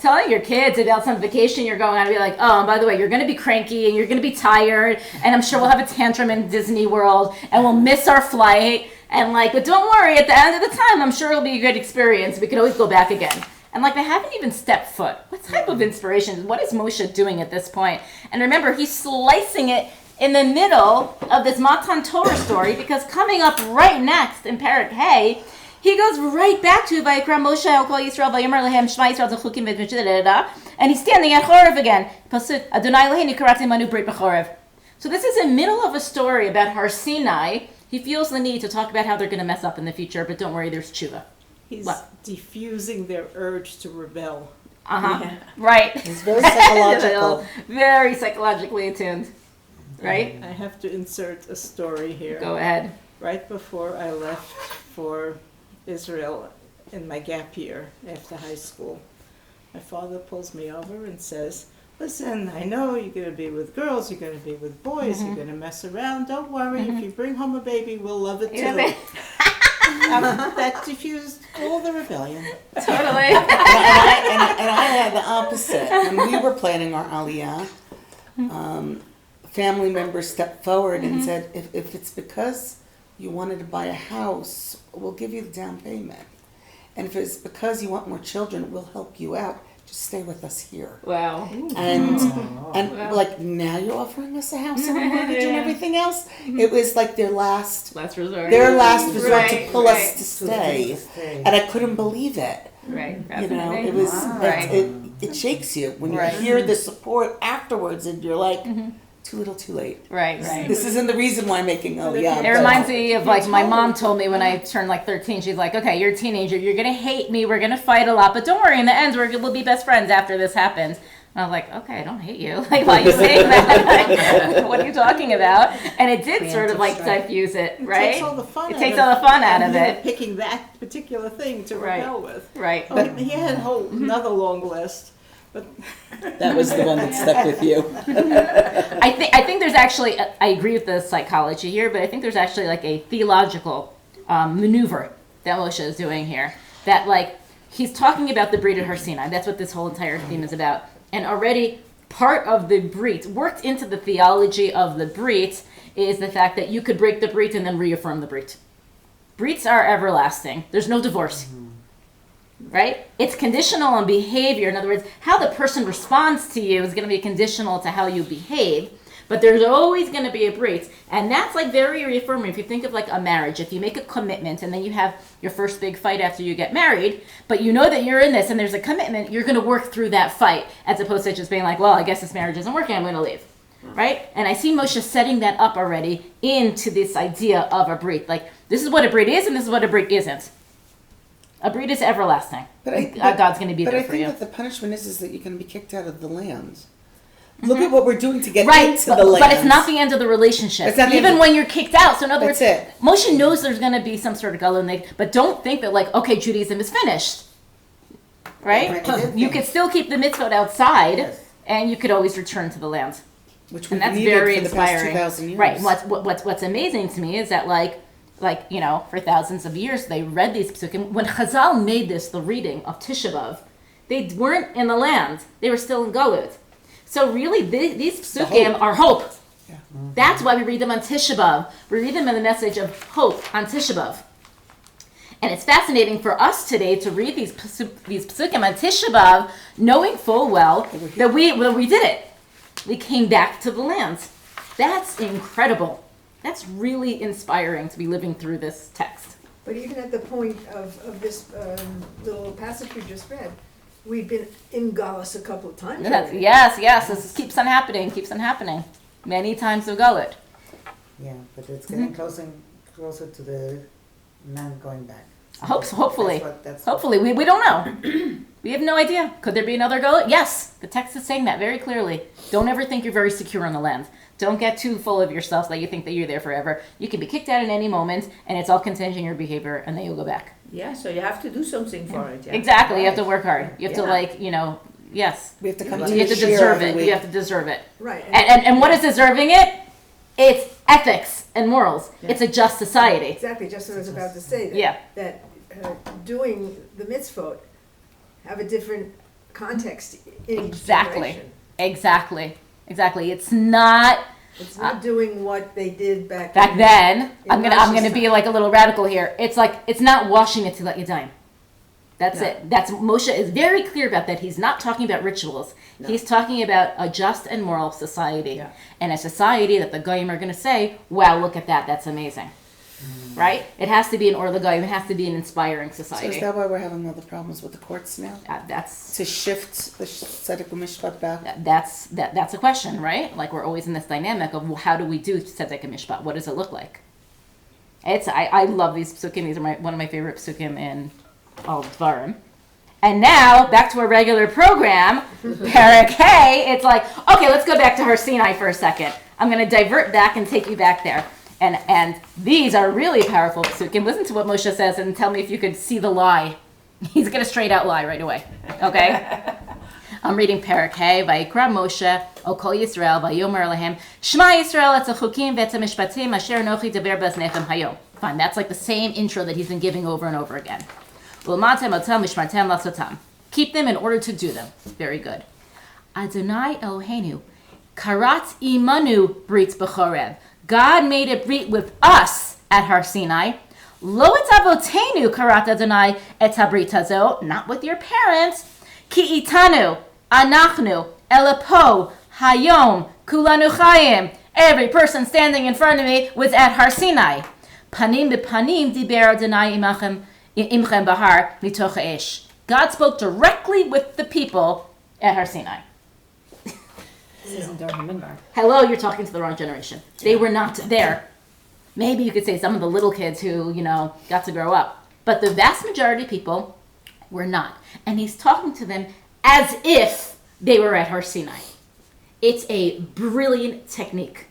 Speaker 2: telling your kids about some vacation you're going on and be like, oh, and by the way, you're going to be cranky and you're going to be tired, and I'm sure we'll have a tantrum in Disney World, and we'll miss our flight. And but don't worry, at the end of the time, I'm sure it'll be a good experience. We can always go back again. And they haven't even stepped foot. What type of inspiration? What is Moshe doing at this point? And remember, he's slicing it in the middle of this Matan Torah story, because coming up right next in Perek Hey, he goes right back to Vayikra Moshe al Kol Yisrael Vayomer Lehem Shema Yisrael Zechukim V'Mishda, and he's standing at Chorev again. Pasuk Adonai Eloheinu Karati Manu Brit B'Chorev. So this is in the middle of a story about Har Sinai. He feels the need to talk about how they're going to mess up in the future, but don't worry, there's tshuva.
Speaker 7: He's
Speaker 2: What?
Speaker 7: diffusing their urge to rebel.
Speaker 2: Yeah. Right.
Speaker 1: It's very psychological.
Speaker 2: Very psychologically attuned. Right?
Speaker 7: I have to insert a story here.
Speaker 2: Go ahead.
Speaker 7: Right before I left for Israel in my gap year after high school, my father pulls me over and says, listen, I know you're going to be with girls, you're going to be with boys, you're going to mess around. Don't worry, if you bring home a baby, we'll love it too. That diffused all the rebellion.
Speaker 2: Totally.
Speaker 1: and I had the opposite. When we were planning our aliyah, family members stepped forward and said, if it's because you wanted to buy a house, we'll give you the down payment. And if it's because you want more children, we'll help you out. Just stay with us here.
Speaker 2: Wow.
Speaker 1: And now you're offering us a house and a mortgage and everything else. It was like their last
Speaker 2: resort.
Speaker 1: resort to pull us to
Speaker 6: Stay.
Speaker 1: stay. And I couldn't believe it.
Speaker 2: Right.
Speaker 1: It was it shakes you when you hear the support afterwards, and you're like, too little, too late.
Speaker 2: Right.
Speaker 1: This isn't the reason why I'm making aliyah.
Speaker 2: It reminds me of my mom told me when I turned 13. She's like, okay, you're a teenager. You're going to hate me. We're going to fight a lot. But don't worry. In the end, we'll be best friends after this happens. And I was like, okay, I don't hate you. Why are you saying that? What are you talking about? And it did sort of diffuse it, right?
Speaker 7: It takes all the fun
Speaker 2: It takes all the fun out of it.
Speaker 7: Picking that particular thing to rebel with.
Speaker 2: Right.
Speaker 7: Oh, he had a whole another long list. But
Speaker 1: That was the one that stuck with you.
Speaker 2: I think there's actually, I agree with the psychology here, but I think there's actually a theological maneuver that Moshe is doing here. That he's talking about the Brit at Har Sinai. That's what this whole entire theme is about. And already part of the Brit, worked into the theology of the Brit, is the fact that you could break the Brit and then reaffirm the Brit. Brits are everlasting. There's no divorce. Right? It's conditional on behavior. In other words, how the person responds to you is going to be conditional to how you behave. But there's always going to be a brit. And that's very reaffirming. If you think of a marriage, if you make a commitment and then you have your first big fight after you get married, but you know that you're in this and there's a commitment, you're going to work through that fight, as opposed to just being well, I guess this marriage isn't working, I'm going to leave. Right? And I see Moshe setting that up already into this idea of a brit. This is what a brit is and this is what a brit isn't. A brit is everlasting. God's going to be there for you.
Speaker 1: But I think that the punishment is that you're going to be kicked out of the land. Look at what we're doing to get into the land.
Speaker 2: But it's not the end of the relationship. Even when you're kicked out. So in other words, Moshe knows there's going to be some sort of galon, but don't think that okay, Judaism is finished. Right? You could still keep the mitzvot outside, and you could always return to the land.
Speaker 1: Which
Speaker 2: and that's
Speaker 1: needed
Speaker 2: very
Speaker 1: for the
Speaker 2: inspiring.
Speaker 1: Past 2,000 years.
Speaker 2: Right. What's amazing to me is that for thousands of years they read these psukim. When Chazal made the reading of Tisha B'Av, they weren't in the land; they were still in Galut. So really, these psukim are hope.
Speaker 1: Yeah.
Speaker 2: That's why we read them on Tisha B'Av. We read them in the message of hope on Tisha B'Av. And it's fascinating for us today to read these psukim on Tisha B'Av, knowing full well that we did it. We came back to the land. That's incredible. That's really inspiring to be living through this text.
Speaker 8: But even at the point of this little passage we just read, we've been in Galus a couple of times. already.
Speaker 2: Yes, this keeps on happening. Many times we go it.
Speaker 6: Yeah, but it's getting closer to the man going back.
Speaker 2: Hopefully.
Speaker 6: That's
Speaker 2: Hopefully. We don't know. We have no idea. Could there be another goal? Yes. The text is saying that very clearly. Don't ever think you're very secure on the land. Don't get too full of yourself that you think that you're there forever. You can be kicked out at any moment, and it's all contingent on your behavior, and then you'll go back.
Speaker 4: Yeah, so you have to do something for it. Yeah.
Speaker 2: Exactly. You have to work hard. You have to yes.
Speaker 1: We have to come
Speaker 2: You
Speaker 1: to
Speaker 2: have
Speaker 1: the
Speaker 2: to
Speaker 1: share
Speaker 2: deserve
Speaker 1: every
Speaker 2: it.
Speaker 1: week.
Speaker 2: You have to deserve it.
Speaker 8: Right.
Speaker 2: And what is deserving it? It's ethics and morals.
Speaker 4: Yeah.
Speaker 2: It's a just society.
Speaker 8: Exactly, just what I was about to say. That,
Speaker 2: Yeah.
Speaker 8: That doing the mitzvot have a different context in each generation.
Speaker 2: Exactly. It's not
Speaker 8: It's not doing what they did back
Speaker 2: then.
Speaker 8: in
Speaker 2: I'm gonna
Speaker 8: Moshe's
Speaker 2: be
Speaker 8: time.
Speaker 2: like a little radical here. It's like it's not washing it to let you die. That's
Speaker 4: No.
Speaker 2: it. That's Moshe is very clear about that. He's not talking about rituals.
Speaker 4: No.
Speaker 2: He's talking about a just and moral society,
Speaker 4: Yeah.
Speaker 2: and a society that the goyim are going to say, "Wow, look at that! That's amazing." Right? It has to be an or the goyim. It has to be an inspiring
Speaker 1: So
Speaker 2: society.
Speaker 1: is that why we're having all the problems with the courts now?
Speaker 2: That's
Speaker 1: To shift the tzedek u'mishpat back?
Speaker 2: that's a question, right? Like we're always in this dynamic of well, how do we do tzedek and mishpat? What does it look like? I love these psukim. These are one of my favorite psukim in all of Devarim. And now back to our regular program, Parak Hey. It's like okay, let's go back to Har Sinai for a second. I'm going to divert back and take you back there. And these are really powerful psukim. Listen to what Moshe says and tell me if you could see the lie. He's going to straight out lie right away. Okay? I'm reading Parak Hey. Vayikra Moshe, O Kol Yisrael, Vayomer Lehem, Shema Yisrael, et chukim v'et mishpatim asher nochi daber baznechem hayom. Fine, that's like the same intro that he's been giving over and over again. Ulmatem otam mishmartem lasotam. Keep them in order to do them. Very good. Adonai Eloheinu, karat imanu brit b'chorev. God made a brit with us at Har Sinai. Lo et avotenu karat Adonai et habrit hazo, not with your parents. Ki itanu, anachnu, elapo, hayom, kulanu chayim. Every person standing in front of me was at Har Sinai. Panim bepanim diber Adonai imchem bahar mitoch ha'esh. God spoke directly with the people at Har Sinai.
Speaker 5: This isn't Darham Minbar.
Speaker 2: Hello, you're talking to the wrong generation. They were not there. Maybe you could say some of the little kids who, got to grow up. But the vast majority of people were not. And he's talking to them as if they were at Har Sinai. It's a brilliant technique.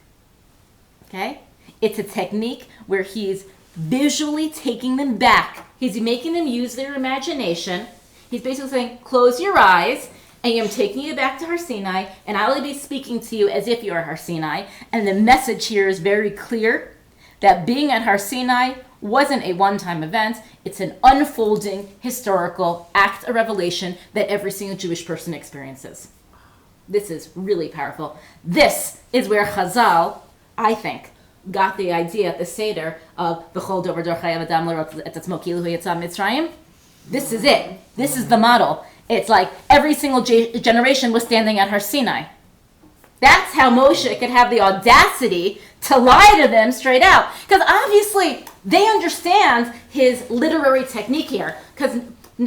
Speaker 2: Okay? It's a technique where he's visually taking them back. He's making them use their imagination. He's basically saying, close your eyes, and I'm taking you back to Har Sinai, and I will be speaking to you as if you are Har Sinai. And the message here is very clear that being at Har Sinai wasn't a one-time event. It's an unfolding historical act of revelation that every single Jewish person experiences. This is really powerful. This is where Chazal, I think, got the idea, the Seder of B'chol Dover Dor Chayav Adam L'Rot Et Atzmo Kilu Hu Yatsa Mitzrayim. This is it. This is the model. It's like every single generation was standing at Har Sinai. That's how Moshe could have the audacity to lie to them straight out. Because obviously they understand his literary technique here. Because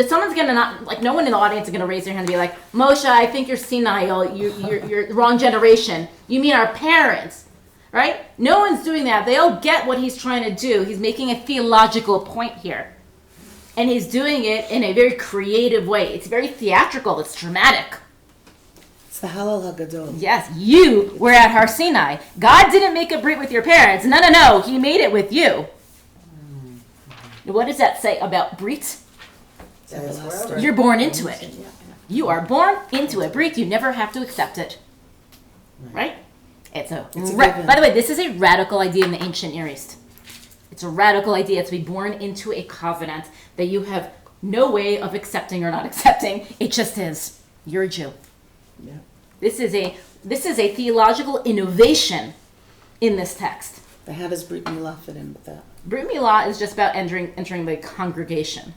Speaker 2: someone's going to not, like no one in the audience is going to raise their hand and be like, Moshe, I think you're senile, you're the wrong generation. You mean our parents, right? No one's doing that. They all get what he's trying to do. He's making a theological point here. And he's doing it in a very creative way. It's very theatrical. It's dramatic.
Speaker 1: It's the Halal HaGadol.
Speaker 2: Yes, you were at Har Sinai. God didn't make a brit with your parents. No. He made it with you. What does that say about brit?
Speaker 1: Everlasting.
Speaker 2: You're born into it. You are born into a brit. You never have to accept it. Right? It's a
Speaker 1: given.
Speaker 2: by the way, this is a radical idea in the ancient Near East. It's a radical idea to be born into a covenant that you have no way of accepting or not accepting. It just is. You're a Jew.
Speaker 4: Yeah.
Speaker 2: This is a theological innovation in this text.
Speaker 1: But how does Brit Milah fit in with that?
Speaker 2: Brit Milah is just about entering the congregation,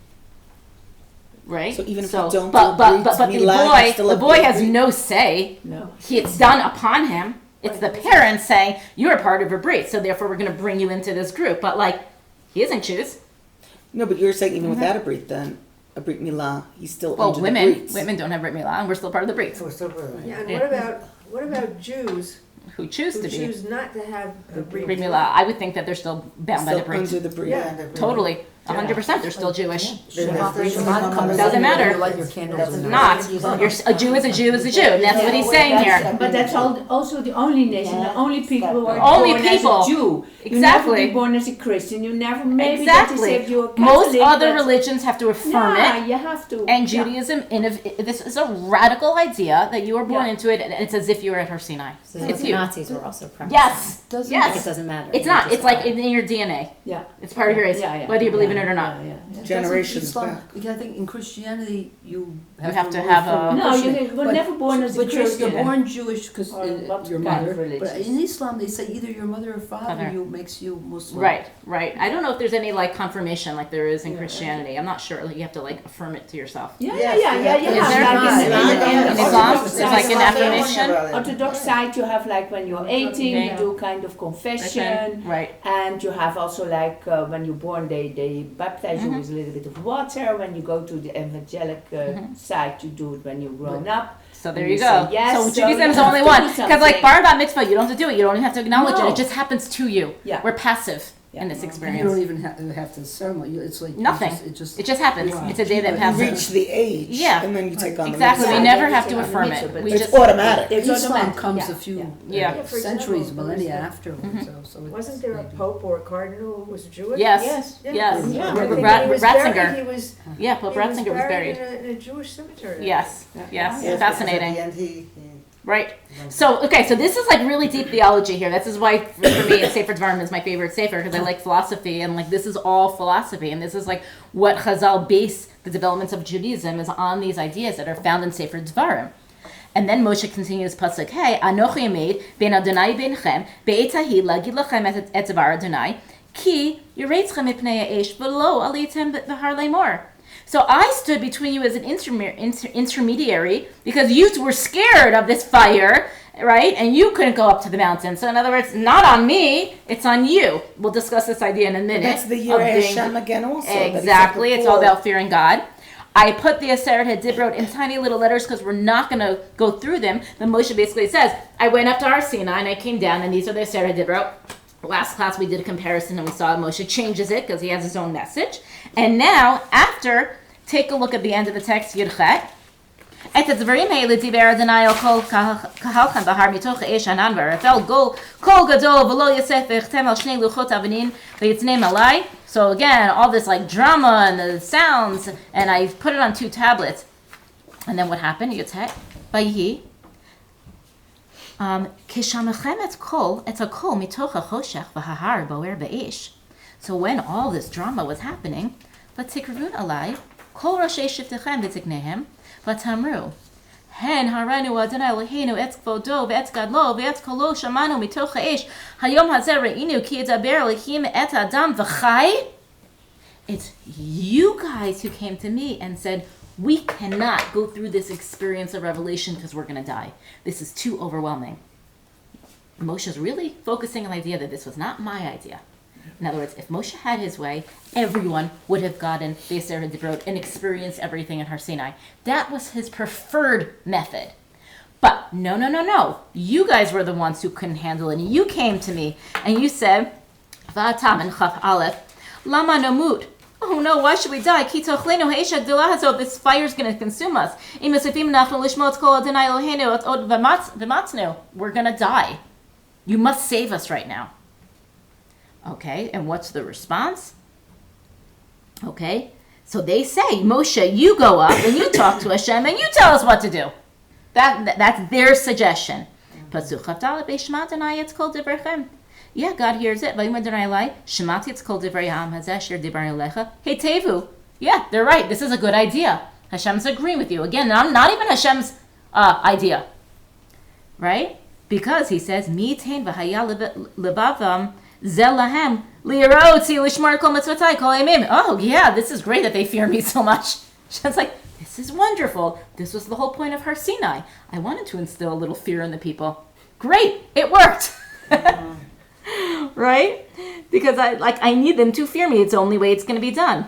Speaker 2: right?
Speaker 1: So even if you don't
Speaker 2: but
Speaker 1: do Brit
Speaker 2: the
Speaker 1: Milah, you still
Speaker 2: boy,
Speaker 1: have
Speaker 2: the boy
Speaker 1: Brit
Speaker 2: has
Speaker 1: Brit?
Speaker 2: no say.
Speaker 4: No.
Speaker 2: It's done upon him. It's the parents saying, you're part of a brit, so therefore we're going to bring you into this group. But like, he doesn't choose.
Speaker 1: No, but you're saying even without a brit, then a brit milah, he's still
Speaker 2: Well,
Speaker 1: under
Speaker 2: women
Speaker 1: the brits.
Speaker 2: don't have brit milah, and we're still part of the brit.
Speaker 6: So we're still really.
Speaker 8: Yeah, and
Speaker 2: Yeah.
Speaker 8: what about Jews
Speaker 2: Who choose
Speaker 8: who
Speaker 2: to be
Speaker 8: choose not to have a
Speaker 2: brit
Speaker 8: brit
Speaker 2: milah? I would think that they're still bound by the
Speaker 1: Still
Speaker 2: brit.
Speaker 1: under the brit.
Speaker 8: Yeah.
Speaker 2: Totally. 100% they're still Jewish.
Speaker 3: Shabbat comes
Speaker 2: Doesn't
Speaker 3: in,
Speaker 2: matter.
Speaker 3: you light your candles
Speaker 2: It's
Speaker 3: and
Speaker 2: not. A Jew is a Jew is a Jew. And that's what he's saying here.
Speaker 9: But that's also the only nation, the only people who are
Speaker 2: Only
Speaker 9: born
Speaker 2: people.
Speaker 9: as a Jew. You
Speaker 2: Exactly.
Speaker 9: never be born as a Christian. You never, maybe that is
Speaker 2: Exactly.
Speaker 9: if you're Catholic.
Speaker 2: Most other
Speaker 9: but-
Speaker 2: religions have to affirm
Speaker 9: Yeah,
Speaker 2: it.
Speaker 9: you have to.
Speaker 2: And
Speaker 9: Yeah.
Speaker 2: Judaism, this is a radical idea that you were born
Speaker 9: Yeah.
Speaker 2: into it, and it's as if you were at Har Sinai.
Speaker 5: So
Speaker 2: It's
Speaker 5: the
Speaker 2: you.
Speaker 5: Nazis were also practicing.
Speaker 2: Yes.
Speaker 3: Doesn't
Speaker 5: Like it
Speaker 2: Yes.
Speaker 5: doesn't matter.
Speaker 2: It's
Speaker 5: You
Speaker 2: not.
Speaker 5: just
Speaker 2: It's like
Speaker 5: are.
Speaker 2: in your DNA.
Speaker 9: Yeah.
Speaker 2: It's part of your race,
Speaker 9: Yeah, yeah,
Speaker 2: whether you believe in
Speaker 9: yeah,
Speaker 2: it or not.
Speaker 9: yeah, yeah.
Speaker 1: Generations
Speaker 3: Islam,
Speaker 1: back.
Speaker 3: because I think in Christianity you
Speaker 2: have to
Speaker 3: really
Speaker 2: have
Speaker 3: follow
Speaker 2: a-
Speaker 9: No,
Speaker 3: Christian,
Speaker 9: you were
Speaker 3: but-
Speaker 9: never born as a
Speaker 3: But you're
Speaker 9: Christian.
Speaker 3: born Jewish because
Speaker 9: Or what
Speaker 3: your
Speaker 9: kind
Speaker 3: mother.
Speaker 9: of religion?
Speaker 3: But in Islam they say either your mother or father
Speaker 2: Father.
Speaker 3: makes you Muslim.
Speaker 2: Right, right. I don't know if there's any like confirmation like there is in Christianity. I'm not sure. Like you have to like affirm it to yourself.
Speaker 9: Yeah,
Speaker 6: Yes,
Speaker 9: yeah, yeah,
Speaker 6: yeah.
Speaker 9: yeah.
Speaker 2: Is there?
Speaker 9: Like
Speaker 2: In Islam, there's like an
Speaker 9: Orthodox
Speaker 2: affirmation.
Speaker 9: Orthodox side, you have like when you're 18,
Speaker 2: Yeah.
Speaker 9: you do kind of confession.
Speaker 2: Right.
Speaker 9: And you have also like when you're born, they baptize you with a little bit of water. When you go to the evangelic side, you do it when you're grown up.
Speaker 2: So there
Speaker 9: And
Speaker 2: you
Speaker 9: you
Speaker 2: go.
Speaker 9: say yes,
Speaker 2: So
Speaker 9: so
Speaker 2: Judaism
Speaker 9: you
Speaker 2: is the
Speaker 9: have
Speaker 2: only
Speaker 9: to
Speaker 2: one.
Speaker 9: do
Speaker 2: Because like
Speaker 9: something.
Speaker 2: bar bat mitzvah, you don't have to do it. You don't even have to acknowledge it.
Speaker 9: No.
Speaker 2: It just happens to you.
Speaker 9: Yeah.
Speaker 2: We're passive
Speaker 9: Yeah.
Speaker 2: in this
Speaker 3: And you
Speaker 2: experience.
Speaker 3: don't even have to ceremony. It's like
Speaker 2: Nothing.
Speaker 3: It just
Speaker 2: It just happens.
Speaker 3: Wow.
Speaker 2: It's a day that
Speaker 1: You
Speaker 2: passes.
Speaker 1: reach the age,
Speaker 2: Yeah.
Speaker 1: and then you take on
Speaker 2: Exactly.
Speaker 1: the
Speaker 2: We
Speaker 1: mitzvah.
Speaker 2: never
Speaker 9: Yeah,
Speaker 2: have to
Speaker 9: you take on
Speaker 2: affirm
Speaker 9: the
Speaker 2: it.
Speaker 9: mitzvah,
Speaker 2: We
Speaker 9: but
Speaker 2: just
Speaker 1: It's automatic.
Speaker 9: It's
Speaker 3: Islam
Speaker 9: automatic.
Speaker 3: comes
Speaker 9: Yeah,
Speaker 3: a few
Speaker 2: Yeah.
Speaker 8: Yeah, for
Speaker 3: centuries,
Speaker 8: example,
Speaker 3: millennia
Speaker 8: was
Speaker 3: afterwards. So it's
Speaker 8: Wasn't there a pope or a cardinal who was Jewish?
Speaker 2: Yes.
Speaker 9: Yes.
Speaker 2: Yes.
Speaker 8: Yeah, I
Speaker 2: Ra-
Speaker 8: think
Speaker 2: Ra-
Speaker 8: he was buried.
Speaker 2: Ratzinger.
Speaker 8: He was
Speaker 2: Yeah, Pope Ratzinger was buried.
Speaker 8: in a Jewish cemetery.
Speaker 2: Yes. Yes.
Speaker 6: Yes, because
Speaker 2: Fascinating.
Speaker 6: At the end he
Speaker 2: Right. So, okay, so this is like really deep theology here. This is why, for me, Sefer Devarim is my favorite Sefer, because I like philosophy, and like this is all philosophy, and this is like what Chazal base the developments of Judaism is on these ideas that are found in Sefer Devarim. And then Moshe continues, Pasuk, Hey, Anochi Yamed, Ben Adonai Benchem, Be'et Hahi, Lagid Lachem et Devar Adonai, Ki, Yireitzchem Mipnei Ha'esh, V'lo Alitem B'har Leimor. So I stood between you as an intermediary because you were scared of this fire, right? And you couldn't go up to the mountain. So in other words, not on me, it's on you. We'll discuss this idea in a minute.
Speaker 1: That's the
Speaker 2: of
Speaker 1: Yireh
Speaker 2: being-
Speaker 1: Hashem again also. that he said
Speaker 2: Exactly. It's all
Speaker 1: before.
Speaker 2: about fearing God. I put the Aseret HaDibrot in tiny little letters because we're not going to go through them. But Moshe basically says, I went up to Har Sinai and I came down, and these are the Aseret HaDibrot. Last class we did a comparison and we saw Moshe changes it because he has his own message. And now, after, take a look at the end of the text, Yirchet. את הדברים האלה דיבר אדוני על כל קהלכם בהר מתוך האש הענן והערפל קול גדול ולא יוסף ויחתם על שני לוחות אבנים ויצנם עלי. So again, all this like drama and the sounds, and I put it on 2 tablets. And then what happened? Yoteh, ויהי. כשמכם את הכל מתוך החושך וההר בוער באש. So when all this drama was happening, ותקרבון עלי כל ראשי שבטיכם ותקניהם, ותאמרו, הן הראינו אדוני אלוהינו את כבודו ואת גדלו ואת קולו שמענו מתוך האש, היום הזה ראינו כי ידבר אלוהים את האדם וחי. It's you guys who came to me and said, we cannot go through this experience of revelation because we're going to die. This is too overwhelming. Moshe's really focusing on the idea that this was not my idea. In other words, if Moshe had his way, everyone would have gotten the Aseret HaDibrot and experienced everything in Har Sinai. That was his preferred method. But no. You guys were the ones who couldn't handle it. And you came to me and you said, Va'atam and Chaf Aleph, Lama namut. Oh no, why should we die? Ki tochlenu ha'esh ha'gdula hazot, this fire's going to consume us. Im yosefim nachnu lishmo et kol Adonai Eloheinu et od v'matznu. We're going to die. You must save us right now. Okay, and what's the response? Okay, so they say, Moshe, you go up and you talk to Hashem and you tell us what to do. That's their suggestion. Yeah, God hears it. Hey, Tevu. Yeah, they're right. This is a good idea. Hashem's agreeing with you. Again, not even Hashem's idea. Right? Because he says, Mitain v'haya lebavam zelahem li'erotzi lishmar kol mitzvotai kol yamim. Oh, yeah, this is great that they fear me so much. Hashem's like, this is wonderful. This was the whole point of Har Sinai. I wanted to instill a little fear in the people. Great, it worked. Right? Because I need them to fear me. It's the only way it's going to be done.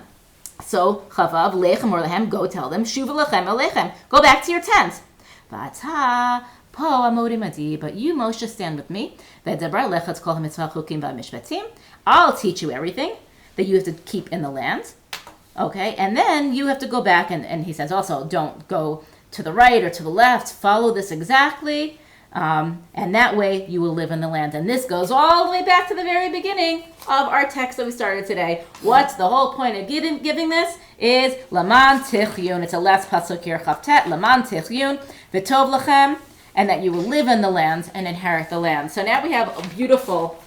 Speaker 2: So, Chavav, lechem or lehem, go tell them, shuva lechem elechem. Go back to your tent. V'ata, po amodim adi, but you, Moshe, stand with me. V'edabra lechatz kol ha-mitzvah chukim v'mishpatim. I'll teach you everything that you have to keep in the land. Okay? And then you have to go back, and he says also, don't go to the right or to the left. Follow this exactly. And that way you will live in the land. And this goes all the way back to the very beginning of our text that we started today. What's the whole point of giving this? Is Laman Tichyun. It's a last pasuk here, Chavtet, Laman Tichyun, V'tov Lachem, and that you will live in the land and inherit the land. So now we have a beautiful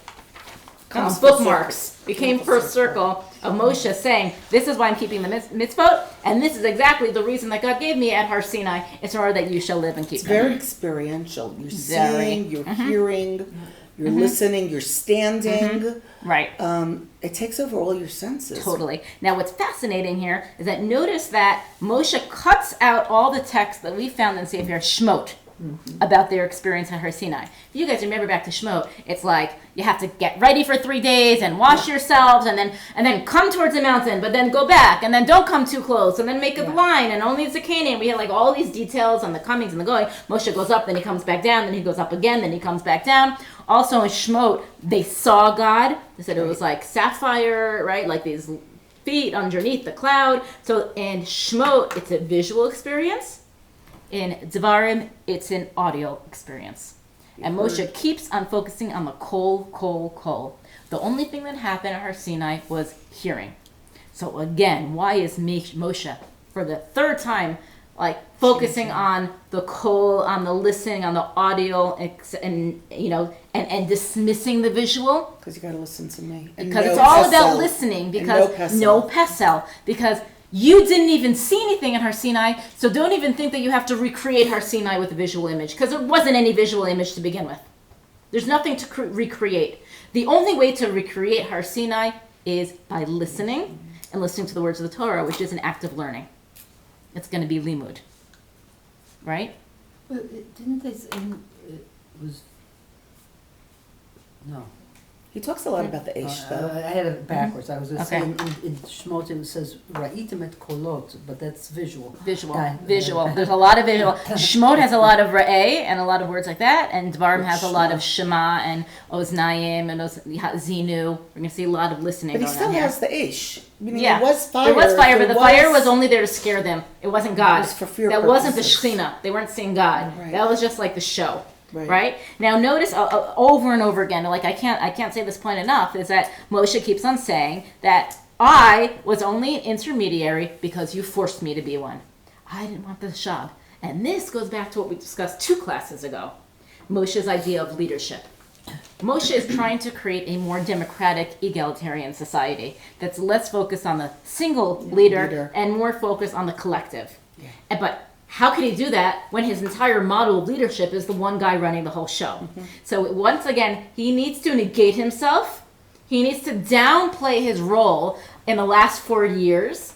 Speaker 2: bookmarks. We came first circle of Moshe saying, this is why I'm keeping the mitzvot, and this is exactly the reason that God gave me at Har Sinai. It's in order that you shall live and keep
Speaker 1: It's
Speaker 2: them.
Speaker 1: very experiential. You're seeing, you're hearing, you're listening, you're standing.
Speaker 2: Right.
Speaker 1: It takes over all your senses.
Speaker 2: Totally. Now what's fascinating here is that notice that Moshe cuts out all the text that we found in Sefer Shmot about their experience at Har Sinai. If you guys remember back to Shmot, it's like you have to get ready for 3 days and wash yourselves and then come towards the mountain, but then go back and then don't come too close and then make a line and only Zakane. We had like all these details on the comings and the going. Moshe goes up, then he comes back down, then he goes up again, then he comes back down. Also in Shmot, they saw God. They said it was like sapphire, right? Like these feet underneath the cloud. So in Shmot, it's a visual experience. In Devarim, it's an audio experience. And Moshe keeps on focusing on the kol. The only thing that happened at Har Sinai was hearing. So again, why is Moshe, for the third time, like focusing on the kol, on the listening, on the audio, and dismissing the visual?
Speaker 1: Because you got to listen to me.
Speaker 2: Because it's all about listening. Because no pesel. Because you didn't even see anything in Har Sinai, so don't even think that you have to recreate Har Sinai with a visual image, because there wasn't any visual image to begin with. There's nothing to recreate. The only way to recreate Har Sinai is by listening and listening to the words of the Torah, which is an act of learning. It's going to be limud, right?
Speaker 3: But didn't they say it was... No.
Speaker 1: He talks a lot about the Ish, though.
Speaker 3: I had it backwards. I was going to say
Speaker 2: Okay.
Speaker 3: in Shmot it says Ra'itim et kolot, but that's visual.
Speaker 2: Visual.
Speaker 3: Yeah.
Speaker 2: There's a lot of visual. Shmot has a lot of Ra'eh and a lot of words like that, and Devarim has a lot of Shema and Oznayim and Zinu. We're going to see a lot of listening
Speaker 1: But he
Speaker 2: going
Speaker 1: still
Speaker 2: on here.
Speaker 1: has the Ish. Meaning
Speaker 2: Yeah,
Speaker 1: there was fire.
Speaker 2: There was fire, but the fire was only there to scare them. It wasn't God.
Speaker 1: It was for fear
Speaker 2: That wasn't the
Speaker 1: purposes.
Speaker 2: Shekhinah. They weren't seeing God.
Speaker 1: Right.
Speaker 2: That was just like the show.
Speaker 1: Right.
Speaker 2: Right? Now notice over and over again, like I can't say this point enough, is that Moshe keeps on saying that I was only an intermediary because you forced me to be one. I didn't want the shab. And this goes back to what we discussed 2 classes ago. Moshe's idea of leadership. Moshe is trying to create a more democratic, egalitarian society that's less focused on the single leader and more focused on the collective. Yeah. But how could he do that when his entire model of leadership is the one guy running the whole show? So once again, he needs to negate himself. He needs to downplay his role in the last 4 years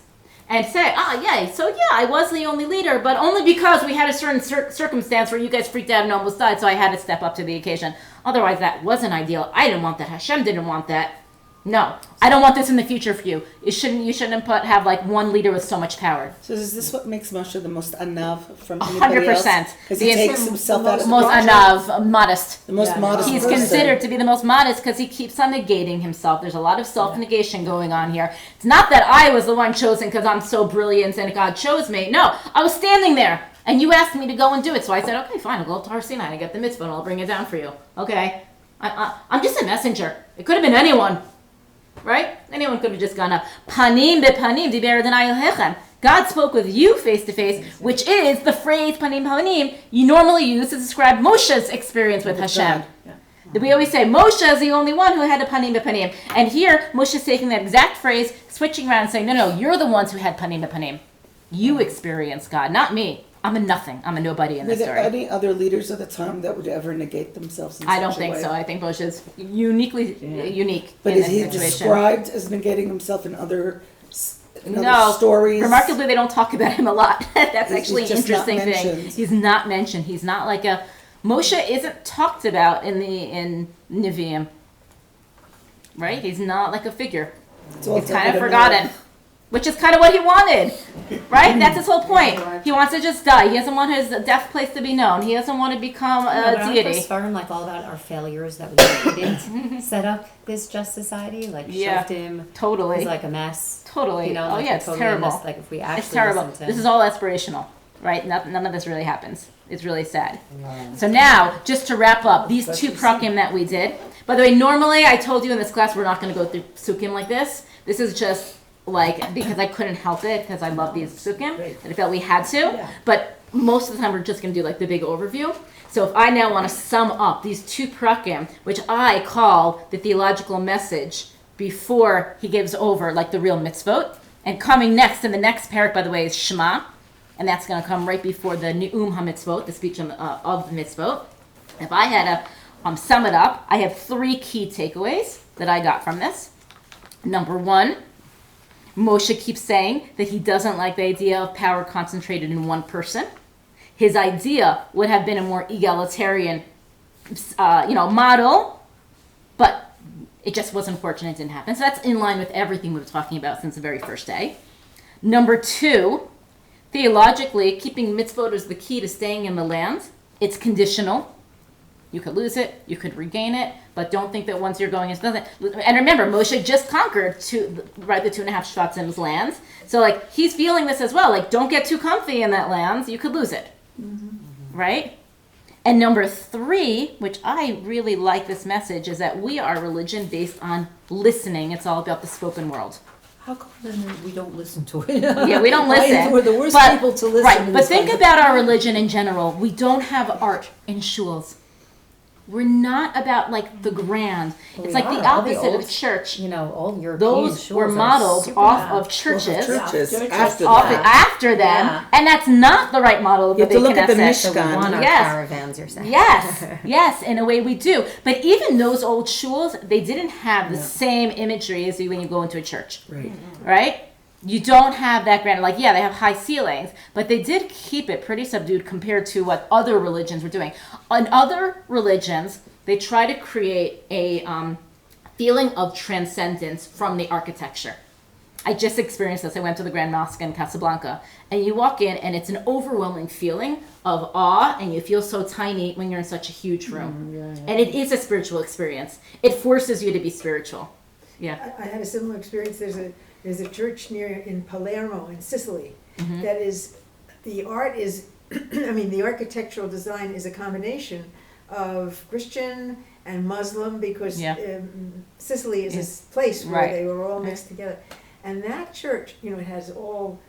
Speaker 2: and say, I was the only leader, but only because we had a certain circumstance where you guys freaked out and almost died, so I had to step up to the occasion. Otherwise, that wasn't ideal. I didn't want that. Hashem didn't want that. No, I don't want this in the future for you. You shouldn't have like one leader with so much power.
Speaker 1: So is this what makes Moshe the most anav from anybody
Speaker 2: 100%.
Speaker 1: Because he takes himself out of the
Speaker 2: most anav, modest.
Speaker 1: the most modest
Speaker 2: He's
Speaker 1: person.
Speaker 2: considered to be the most modest because he keeps on negating himself. There's a lot of self-negation going on here. It's not that I was the one chosen because I'm so brilliant and God chose me. No, I was standing there and you asked me to go and do it. So I said, okay, fine, I'll go up to Har Sinai and get the mitzvah and I'll bring it down for you. Okay, I'm just a messenger. It could have been anyone. Right? Anyone could have just gone up. Panim bepanim diber Adonai Elohechem. God spoke with you face to face, which is the phrase panim panim you normally use to describe Moshe's experience with Hashem. We always say Moshe is the only one who had a panim bepanim. And here, Moshe is taking that exact phrase, switching around and saying, no, you're the ones who had panim bepanim. You experienced God, not me. I'm a nothing. I'm a nobody in this
Speaker 1: Were there
Speaker 2: story.
Speaker 1: any other leaders at the time that would ever negate themselves in
Speaker 2: I
Speaker 1: such
Speaker 2: don't
Speaker 1: a
Speaker 2: think
Speaker 1: way?
Speaker 2: so. I think Moshe is uniquely unique
Speaker 1: But
Speaker 2: in
Speaker 1: is
Speaker 2: this
Speaker 1: he
Speaker 2: situation.
Speaker 1: described as negating himself in other
Speaker 2: No,
Speaker 1: stories?
Speaker 2: remarkably, they don't talk about him a lot. That's
Speaker 1: He's
Speaker 2: actually an
Speaker 1: just not
Speaker 2: interesting thing.
Speaker 1: mentioned.
Speaker 2: He's not mentioned. He's not like a Moshe isn't talked about in Nevi'im, right? He's not like a figure. He's kind of forgotten, which is kind of what he wanted, right? That's his whole point. He wants to just die. He doesn't want his death place to be known. He doesn't want to become a deity.
Speaker 5: Spartan, like all about our failures that we didn't set up this just society, like Shoftim.
Speaker 2: Totally.
Speaker 5: Is like a mess.
Speaker 2: Totally.
Speaker 5: You know,
Speaker 2: oh
Speaker 5: like
Speaker 2: yeah, it's
Speaker 5: totally
Speaker 2: terrible.
Speaker 5: Mess, like if we actually
Speaker 2: It's terrible.
Speaker 5: listen to
Speaker 2: This is all aspirational, right? None of this really happens. It's really sad. So now, just to wrap up, these two prakim that we did. By the way, normally I told you in this class we're not going to go through psukim like this. This is just like because I couldn't help it because I love these psukim and I felt we had to. But most of the time we're just going to do like the big overview. So if I now want to sum up these two prakim, which I call the theological message before he gives over like the real mitzvot, and coming next in the next parak, by the way, is Shema, and that's going to come right before the Ne'um HaMitzvot, the speech of the mitzvot. If I had to sum it up, I have 3 key takeaways that I got from this. Number 1, Moshe keeps saying that he doesn't like the idea of power concentrated in one person. His idea would have been a more egalitarian, model, but it just was unfortunate it didn't happen. So that's in line with everything we were talking about since the very first day. Number 2, theologically, keeping mitzvot is the key to staying in the land. It's conditional. You could lose it, you could regain it, but don't think that once you're going into nothing. And remember, Moshe just conquered the 2.5 Shvatzim's lands. So like he's feeling this as well. Like don't get too comfy in that land, you could lose it. Right? And number 3, which I really like this message, is that we are a religion based on listening. It's all about the spoken world.
Speaker 3: How come then we don't listen to it?
Speaker 2: Yeah, we don't listen.
Speaker 3: We're the worst people to listen.
Speaker 2: Right, but think about our religion in general. We don't have art in shuls. We're not about like the grand. It's like the opposite of church.
Speaker 5: You know, all European
Speaker 2: Those were modeled off of churches.
Speaker 1: After
Speaker 2: them,
Speaker 5: Yeah.
Speaker 2: and that's not the right model of the
Speaker 1: You have to
Speaker 2: big
Speaker 1: look at the
Speaker 2: Knesset.
Speaker 5: So we want our
Speaker 2: Yes.
Speaker 5: caravans, you're saying.
Speaker 2: Yes, in a way we do. But even those old shuls, they didn't have the same imagery as when you go into a church. Right? You don't have that grand, like, yeah, they have high ceilings, but they did keep it pretty subdued compared to what other religions were doing. In other religions, they try to create a feeling of transcendence from the architecture. I just experienced this. I went to the Grand Mosque in Casablanca, and you walk in, and it's an overwhelming feeling of awe, and you feel so tiny when you're in such a huge room. And it is a spiritual experience. It forces you to be spiritual. Yeah.
Speaker 8: I had a similar experience. There's a church in Palermo in Sicily that is, the art is, the architectural design is a combination of Christian and Muslim because Sicily is this place where they were all mixed together. And that church, it has all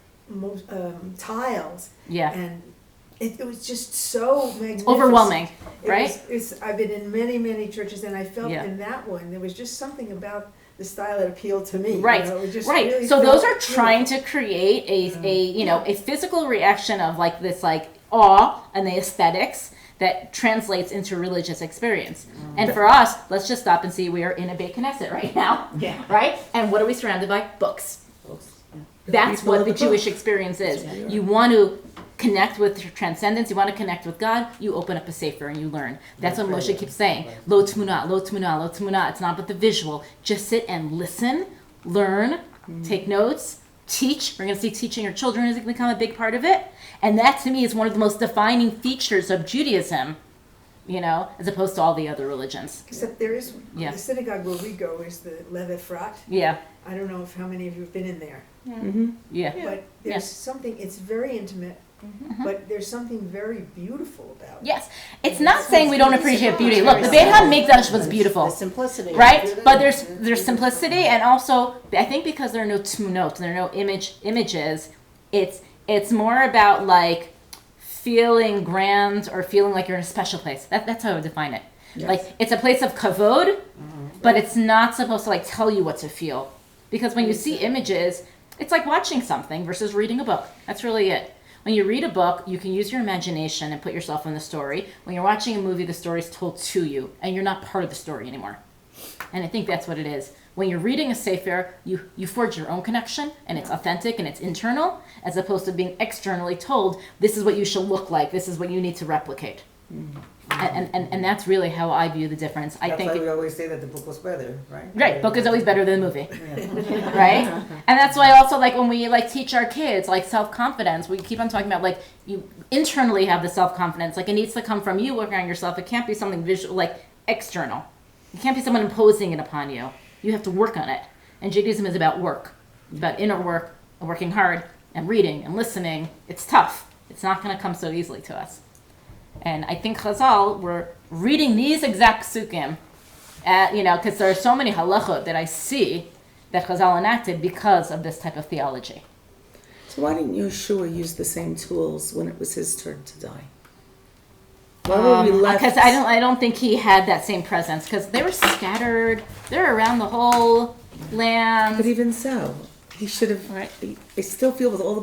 Speaker 8: tiles.
Speaker 2: Yeah.
Speaker 8: And it was just so magnificent.
Speaker 2: Overwhelming, right?
Speaker 8: I've been in many, many churches, and I felt in that one, there was just something about the style that appealed to me.
Speaker 2: Right,
Speaker 8: Really
Speaker 2: so those are
Speaker 8: beautiful.
Speaker 2: trying to create a physical reaction of like this like awe and the aesthetics that translates into religious experience. And for us, let's just stop and see we are in a Beit Knesset right now.
Speaker 9: Yeah.
Speaker 2: Right? And what are we surrounded by? Books. That's what the Jewish experience is. You want to connect with transcendence, you want to connect with God, you open up a sefer and you learn. That's what Moshe keeps saying. Lo tmuna, lo tmuna, lo tmuna. It's not about the visual. Just sit and listen, learn, take notes, teach. We're going to see teaching your children is going to become a big part of it. And that to me is one of the most defining features of Judaism, as opposed to all the other religions.
Speaker 8: Except there is, the synagogue where we go is the Lev Efrat.
Speaker 2: Yeah.
Speaker 8: I don't know how many of you have been in there.
Speaker 2: Yeah.
Speaker 8: But there's something, it's very intimate, but there's something very beautiful about it.
Speaker 2: Yes. It's not saying we don't appreciate beauty. Look, the Beit HaMikdash was beautiful.
Speaker 1: The simplicity.
Speaker 2: Right? But there's simplicity, and also, I think because there are no tmunot, there are no images, it's more about like feeling grand or feeling like you're in a special place. That's how I would define it. Yes. Like it's a place of kavod, but it's not supposed to like tell you what to feel. Because when you see images, it's like watching something versus reading a book. That's really it. When you read a book, you can use your imagination and put yourself in the story. When you're watching a movie, the story's told to you, and you're not part of the story anymore. And I think that's what it is. When you're reading a sefer, you forge your own connection, and it's authentic and it's internal, as opposed to being externally told, this is what you should look like, this is what you need to replicate. And that's really how I view the difference. I
Speaker 6: That's
Speaker 2: think
Speaker 6: why we always say that the book was better, right?
Speaker 2: right, book is always better than the movie.
Speaker 6: Yeah.
Speaker 2: Right? And that's why also like when we like teach our kids like self-confidence, we keep on talking about like you internally have the self-confidence. Like it needs to come from you working on yourself. It can't be something visual like external. It can't be someone imposing it upon you. You have to work on it. And Judaism is about work. It's about inner work, and working hard and reading and listening. It's tough. It's not going to come so easily to us. And I think Chazal were reading these exact psukim, because there are so many halachot that I see that Chazal enacted because of this type of theology.
Speaker 1: So why didn't Yeshua use the same tools when it was his turn to die? Why were we left?
Speaker 2: Because I don't think he had that same presence. Because they were scattered. They're around the whole land.
Speaker 1: But even so, he should have.
Speaker 2: Right.
Speaker 1: I still feel with all the